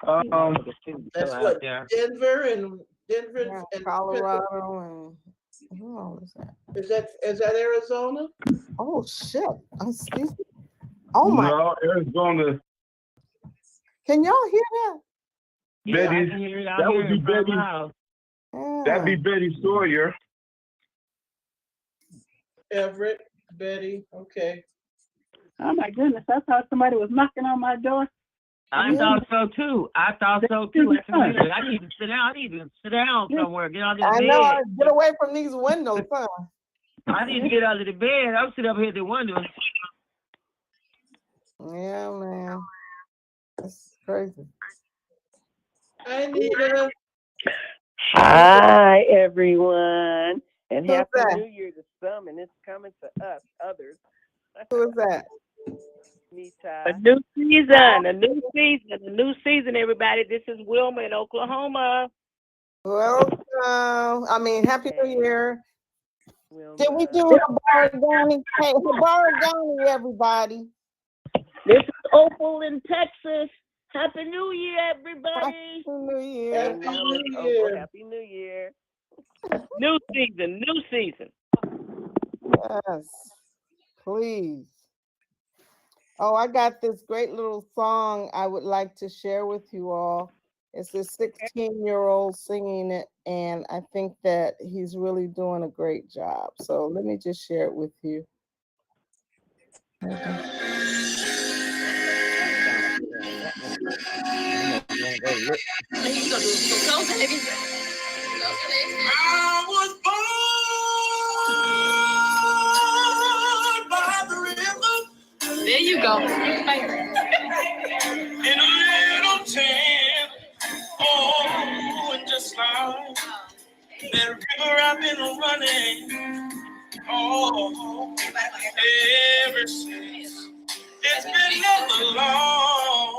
Speaker 8: That's what Denver and
Speaker 9: Colorado and who all is that?
Speaker 8: Is that Arizona?
Speaker 9: Oh shit! Excuse me. Oh my!
Speaker 10: No, Arizona.
Speaker 9: Can y'all hear that?
Speaker 10: Betty, that would be Betty. That'd be Betty Sawyer.
Speaker 8: Everett, Betty. Okay.
Speaker 12: Oh my goodness! I thought somebody was knocking on my door.
Speaker 1: I thought so too. I need to sit down. I need to sit down somewhere. Get out of the bed.
Speaker 9: I know. Get away from these windows, huh?
Speaker 1: I need to get out of the bed. I'm sitting up here at the window.
Speaker 9: Yeah, man. That's crazy.
Speaker 8: Hi, Nita.
Speaker 13: Hi, everyone. And
Speaker 9: Who's
Speaker 13: Happy
Speaker 9: that?
Speaker 13: New Year to some, and it's coming to us, others.
Speaker 9: Who is that?
Speaker 13: Nita.
Speaker 4: A new season, everybody. This is Wilma in Oklahoma.
Speaker 9: Welcome. Happy New Year. Did we do Habarigani? Hey, Habarigani, everybody.
Speaker 7: This is Opal in Texas. Happy New Year, everybody.
Speaker 9: Happy New Year.
Speaker 8: Happy New Year.
Speaker 13: Happy New Year.
Speaker 4: New season.
Speaker 9: Yes. Please. Oh, I got this great little song I would like to share with you all. It's a 16-year-old singing it, and I think that he's really doing a great job. So let me just share it with you.
Speaker 14: I was born by the river.
Speaker 15: There you go.
Speaker 14: In a little tent. Oh, and just like that river I've been running. Oh, ever since. It's been nothing long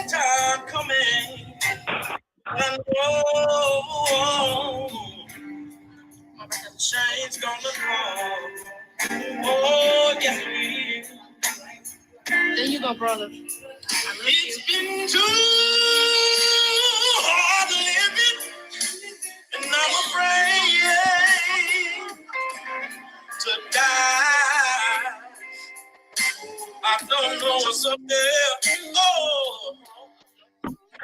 Speaker 14: time coming. And change gonna come. Oh, yes, we.
Speaker 15: There you go, brother.
Speaker 14: It's been too hard living, and I'm afraid to die. I don't know what's up there. Oh,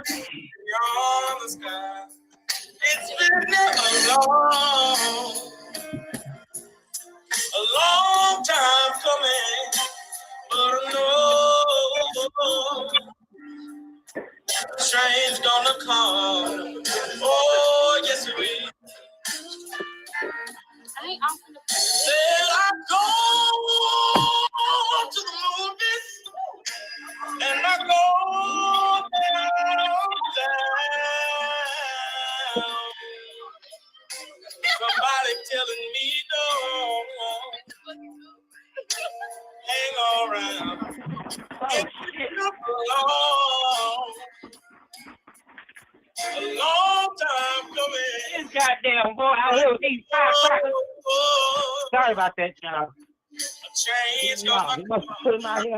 Speaker 14: beyond the sky. It's been a long time coming, but I know change gonna come. Oh, yes, it will. Said I go to the movies and I go down. Somebody telling me don't hang around. It's been a long time coming.
Speaker 1: This goddamn boy out here with these firecrackers. Sorry about that, y'all.
Speaker 14: Change
Speaker 1: You must put him out here.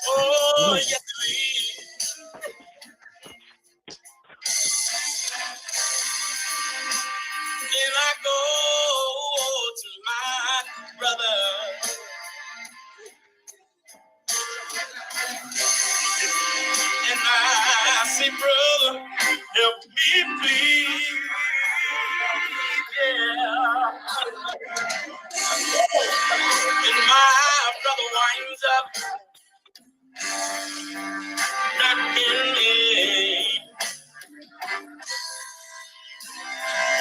Speaker 14: Oh, yes, please. Then I go to my brother. And I say, brother, help me, please. Yeah. And my brother winds up knocking me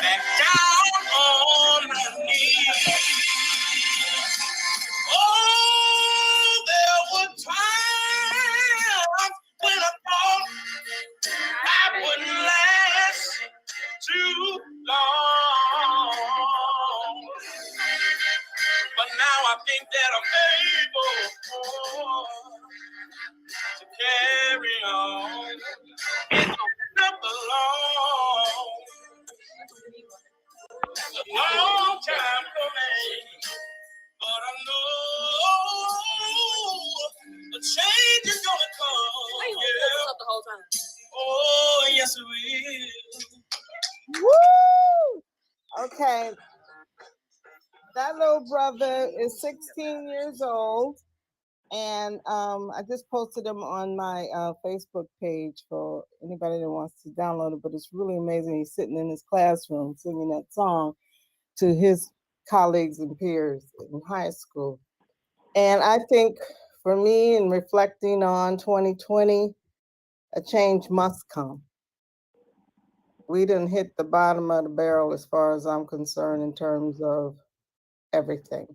Speaker 14: back down on my knees. Oh, long. But now I think that I'm able to carry on. It's not a long time coming, but I know the change is gonna come. Yeah. The whole time. Oh, yes, it will.
Speaker 9: Woo! Okay. That little brother is 16 years old, and I just posted him on my Facebook page for anybody that wants to download it, but it's really amazing. He's sitting in his classroom singing that song to his colleagues and peers in high school. And I think for me, in reflecting on 2020, a change must come. We didn't hit the bottom of the barrel as far as I'm concerned in terms of everything.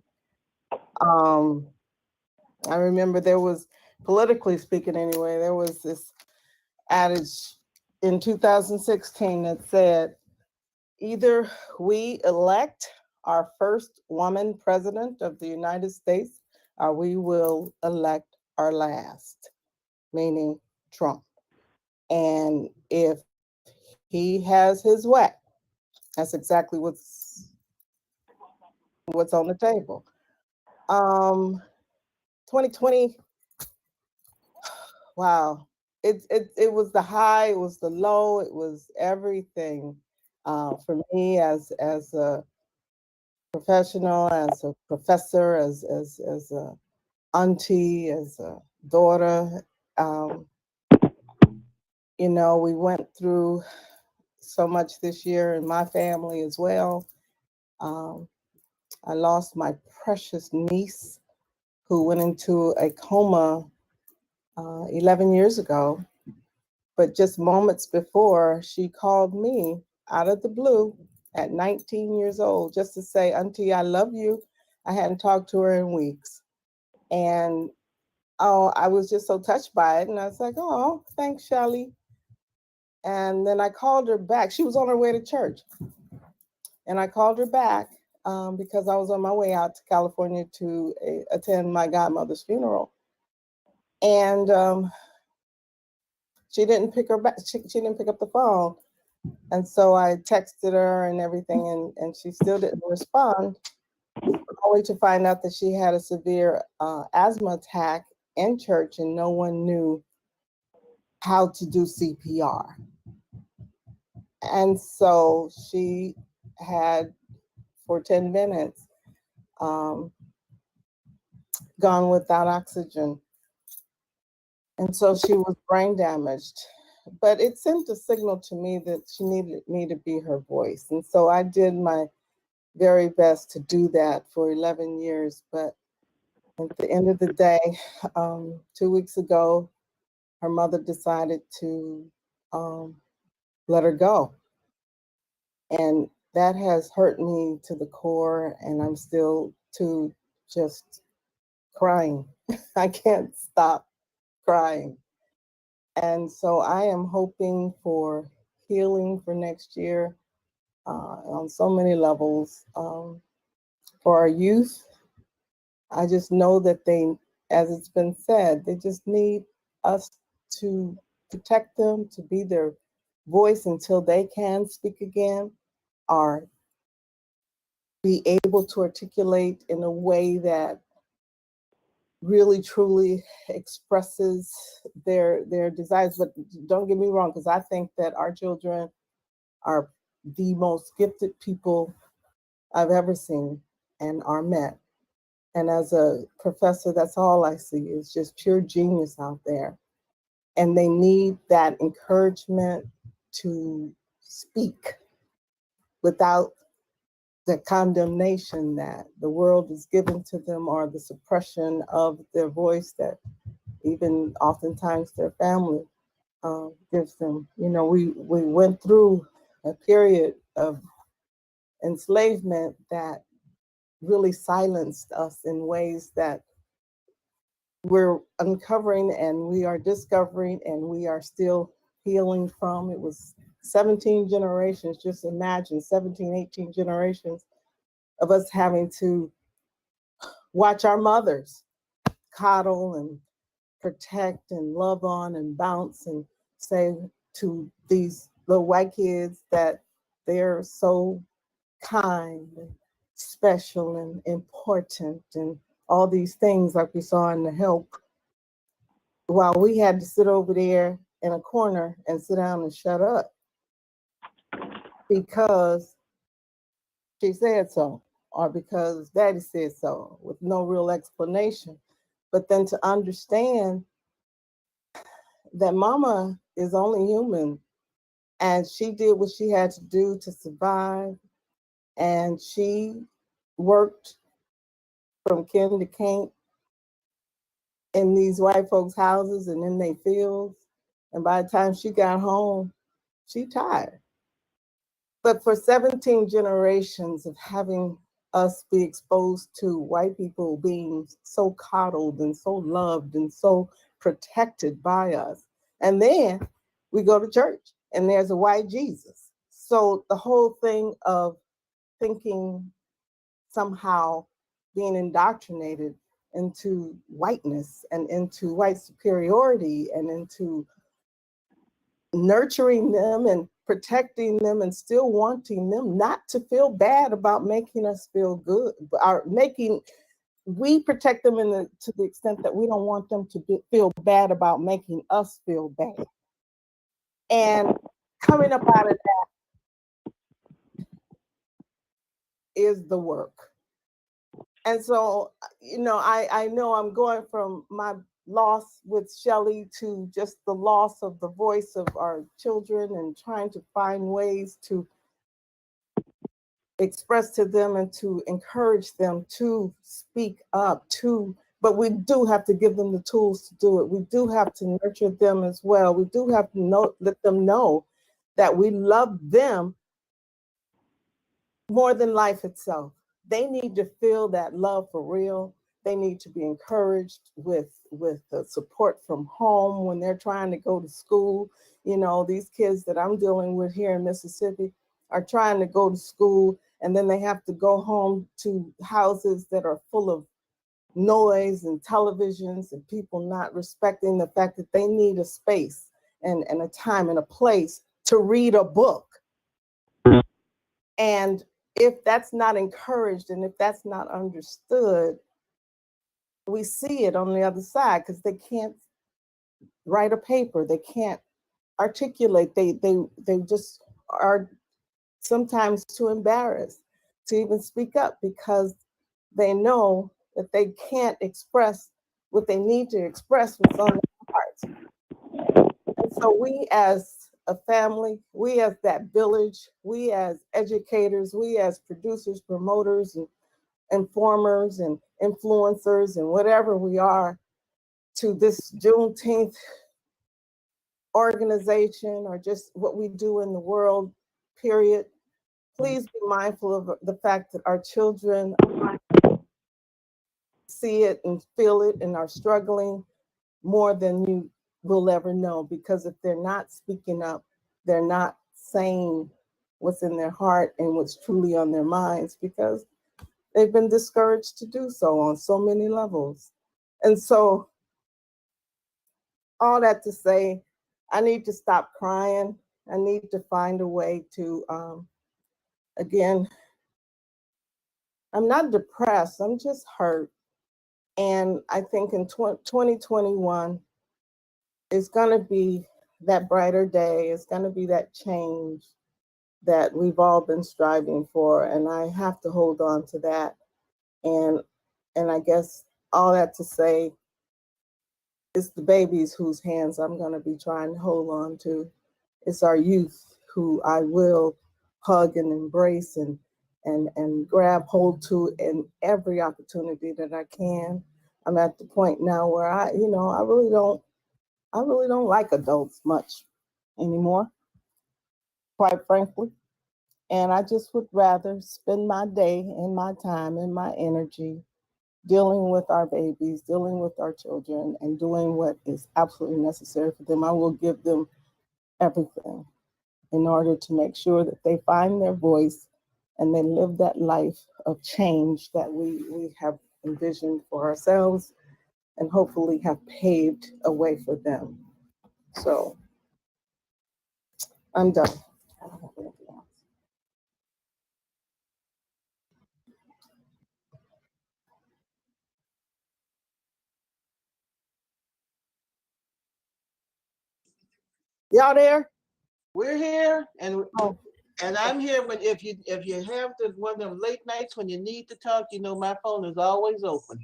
Speaker 9: I remember there was, politically speaking anyway, there was this adage in 2016 that said, either we elect our first woman president of the United States, or we will elect our last, meaning Trump. And if he has his way, that's exactly what's on the table. 2020, wow. It was the high, it was the low, it was everything for me as a professional, as a professor, as a auntie, as a daughter. You know, we went through so much this year in my family as well. I lost my precious niece who went into a coma 11 years ago. But just moments before, she called me out of the blue at 19 years old just to say, Auntie, I love you. I hadn't talked to her in weeks. And I was just so touched by it. And I was like, oh, thanks, Shelly. And then I called her back. She was on her way to church. And I called her back because I was on my way out to California to attend my godmother's funeral. And she didn't pick her back. She didn't pick up the phone. And so I texted her and everything, and she still didn't respond, only to find out that she had a severe asthma attack in church and no one knew how to do CPR. And so she had, for 10 minutes, gone without oxygen. And so she was brain damaged. But it sent a signal to me that she needed me to be her voice. And so I did my very best to do that for 11 years. But at the end of the day, 2 weeks ago, her mother decided to let her go. And that has hurt me to the core, and I'm still just crying. I can't stop crying. And so I am hoping for healing for next year on so many levels. For our youth, I just know that they, as it's been said, they just need us to protect them, to be their voice until they can speak again, or be able to articulate in a way that really truly expresses their desires. But don't get me wrong, because I think that our children are the most gifted people I've ever seen and are met. And as a professor, that's all I see is just pure genius out there. And they need that encouragement to speak without the condemnation that the world is given to them, or the suppression of their voice that even oftentimes their family gives them. You know, we went through a period of enslavement that really silenced us in ways that we're uncovering and we are discovering and we are still healing from. It was 17 generations, just imagine 17, 18 generations of us having to watch our mothers coddle and protect and love on and bounce and say to these little white kids that they're so kind and special and important and all these things like we saw in The Help, while we had to sit over there in a corner and sit down and shut up because she said so, or because daddy said so, with no real explanation. But then to understand that mama is only human and she did what she had to do to survive, and she worked from kin to can't in these white folks' houses and in their fields. And by the time she got home, she tired. But for 17 generations of having us be exposed to white people being so coddled and so loved and so protected by us. And then we go to church and there's a white Jesus. So the whole thing of thinking somehow being indoctrinated into whiteness and into white superiority and into nurturing them and protecting them and still wanting them not to feel bad about making us feel good, we protect them to the extent that we don't want them to feel bad about making us feel bad. And coming up out of that is the work. And so, I know I'm going from my loss with Shelley to just the loss of the voice of our children and trying to find ways to express to them and to encourage them to speak up but we do have to give them the tools to do it. We do have to nurture them as well. We do have to let them know that we love them more than life itself. They need to feel that love for real. They need to be encouraged with the support from home when they're trying to go to school. These kids that I'm dealing with here in Mississippi are trying to go to school, and then they have to go home to houses that are full of noise and televisions and people not respecting the fact that they need a space and a time and a place to read a book. And if that's not encouraged and if that's not understood, we see it on the other side because they can't write a paper, they can't articulate, they just are sometimes too embarrassed to even speak up because they know that they can't express what they need to express what's on their hearts. And so we as a family, we as that village, we as educators, we as producers, promoters, and informers and influencers and whatever we are to this Juneteenth organization or just what we do in the world, period. Please be mindful of the fact that our children see it and feel it and are struggling more than you will ever know, because if they're not speaking up, they're not saying what's in their heart and what's truly on their minds, because they've been discouraged to do so on so many levels. And so all that to say, I need to stop crying. I need to find a way to, again, I'm not depressed, I'm just hurt. And I think in 2021, it's gonna be that brighter day. It's gonna be that change that we've all been striving for. And I have to hold on to that. And I guess all that to say, it's the babies whose hands I'm gonna be trying to hold on to. It's our youth who I will hug and embrace and grab hold to in every opportunity that I can. I'm at the point now where I really don't like adults much anymore, quite frankly. And I just would rather spend my day and my time and my energy dealing with our babies, dealing with our children, and doing what is absolutely necessary for them. I will give them everything. in order to make sure that they find their voice and they live that life of change that we have envisioned for ourselves and hopefully have paved a way for them. So I'm done. I don't have anything else. Y'all there?
Speaker 8: We're here, and I'm here when if you have one of them late nights when you need to talk, you know my phone is always open.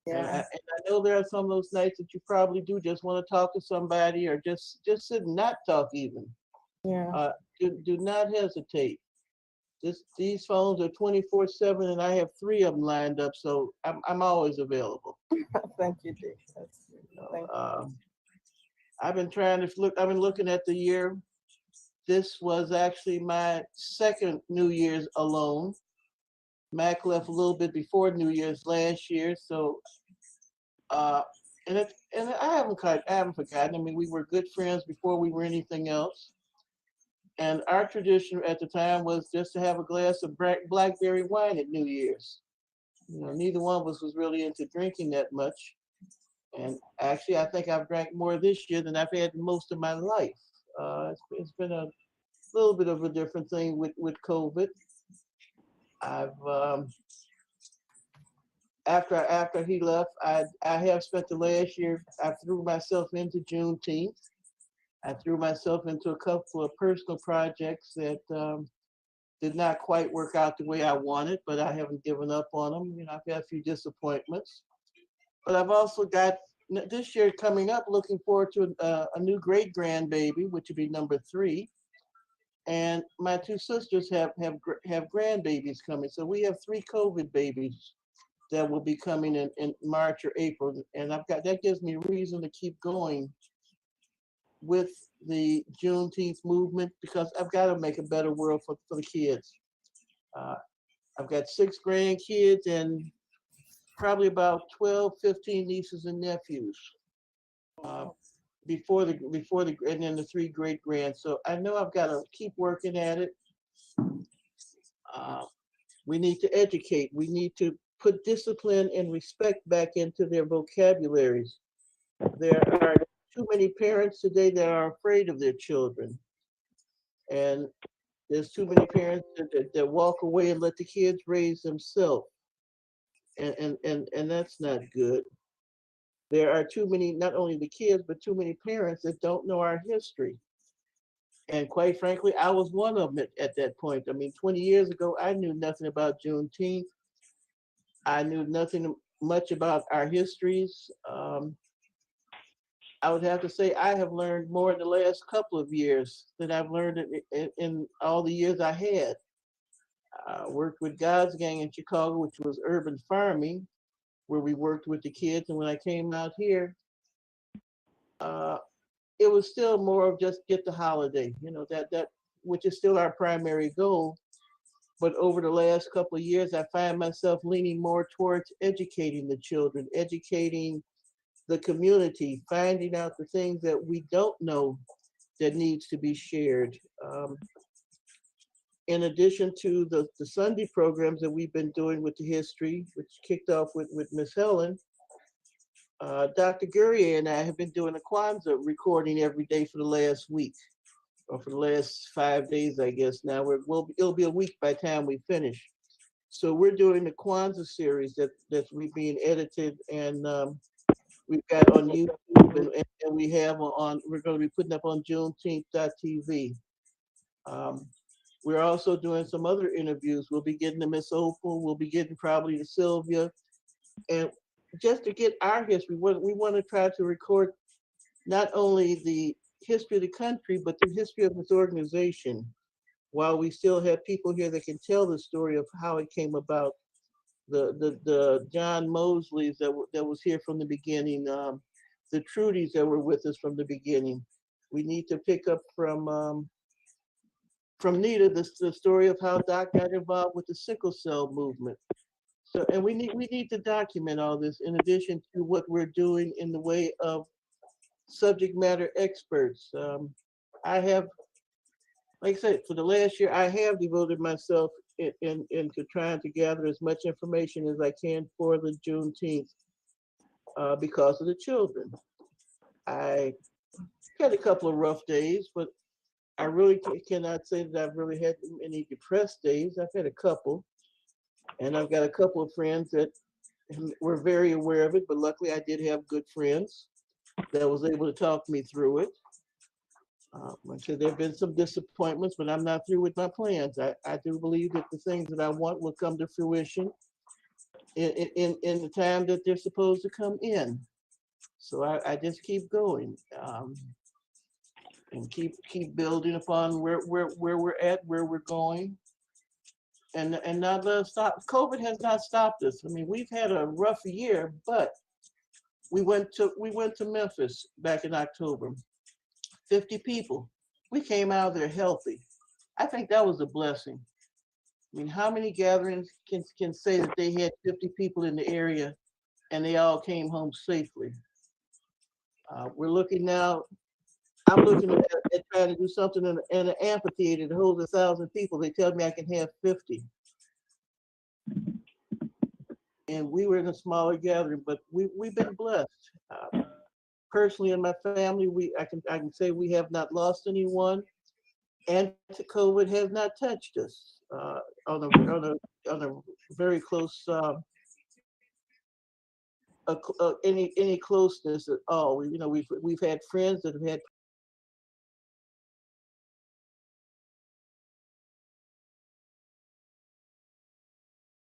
Speaker 8: Yeah. And I know there are some of those nights that you probably do just want to talk to somebody or just sit and not talk even.
Speaker 9: Yeah.
Speaker 8: Do not hesitate. These phones are 24/7, and I have 3 of them lined up, so I'm always available.
Speaker 9: Thank you, Dick. Thank you.
Speaker 8: I've been trying to look. I've been looking at the year. This was actually my second New Year's alone. Mac left a little bit before New Year's last year, so and I haven't forgotten. I mean, we were good friends before we were anything else. And our tradition at the time was just to have a glass of blackberry wine at New Year's. You know, neither one of us was really into drinking that much. And actually, I think I've drank more this year than I've had most of my life. It's been a little bit of a different thing with COVID. I've after he left, I have spent the last year. I threw myself into Juneteenth. I threw myself into a couple of personal projects that did not quite work out the way I wanted, but I haven't given up on them. You know, I've had a few disappointments, but I've also got this year coming up. Looking forward to a new great grandbaby, which would be number 3. And my 2 sisters have grandbabies coming, so we have 3 COVID babies that will be coming in March or April, and that gives me reason to keep going with the Juneteenth movement because I've got to make a better world for the kids. I've got 6 grandkids and probably about 12, 15 nieces and nephews. Before the and then the 3 great grands. So I know I've got to keep working at it. We need to educate. We need to put discipline and respect back into their vocabularies. There are too many parents today that are afraid of their children. And there's too many parents that walk away and let the kids raise themselves. And that's not good. There are too many, not only the kids, but too many parents that don't know our history. And quite frankly, I was one of them at that point. I mean, 20 years ago, I knew nothing about Juneteenth. I knew nothing much about our histories. I would have to say I have learned more in the last couple of years than I've learned in all the years I had. Worked with God's Gang in Chicago, which was urban farming, where we worked with the kids. And when I came out here, it was still more of just get the holiday, you know, that which is still our primary goal. But over the last couple of years, I find myself leaning more towards educating the children, educating the community, finding out the things that we don't know that needs to be shared. In addition to the Sunday programs that we've been doing with the history, which kicked off with Miss Helen, Dr. Guerrier and I have been doing a Kwanzaa recording every day for the last week, or for the last 5 days, I guess. Now it'll be a week by the time we finish. So we're doing the Kwanzaa series that's being edited, and we've got on YouTube, and we have we're going to be putting up on Juneteenth.tv. We're also doing some other interviews. We'll be getting to Miss Opal. We'll be getting probably to Sylvia, and just to get our history, we want to try to record not only the history of the country, but the history of this organization, while we still have people here that can tell the story of how it came about. The John Mosleys that was here from the beginning, the Trudys that were with us from the beginning. We need to pick up from Nita the story of how Doc got involved with the sickle cell movement. So, and we need to document all this in addition to what we're doing in the way of subject matter experts. I have like I said, for the last year, I have devoted myself into trying to gather as much information as I can for the Juneteenth because of the children. I had a couple of rough days, but I really cannot say that I've really had any depressed days. I've had a couple, and I've got a couple of friends that were very aware of it, but luckily I did have good friends that was able to talk me through it. Like I said, there have been some disappointments, but I'm not through with my plans. I do believe that the things that I want will come to fruition in the time that they're supposed to come in. So I just keep going and keep building upon where we're at, where we're going, and not let us stop. COVID has not stopped us. I mean, we've had a rough year, but we went to Memphis back in October. 50 people. We came out of there healthy. I think that was a blessing. I mean, how many gatherings can say that they had 50 people in the area and they all came home safely? We're looking now, I'm looking at trying to do something in an amphitheater to hold 1,000 people. They tell me I can have 50. And we were in a smaller gathering, but we've been blessed. Personally, in my family, I can say we have not lost anyone, and COVID has not touched us on a very close any closeness at all. We've had friends that have had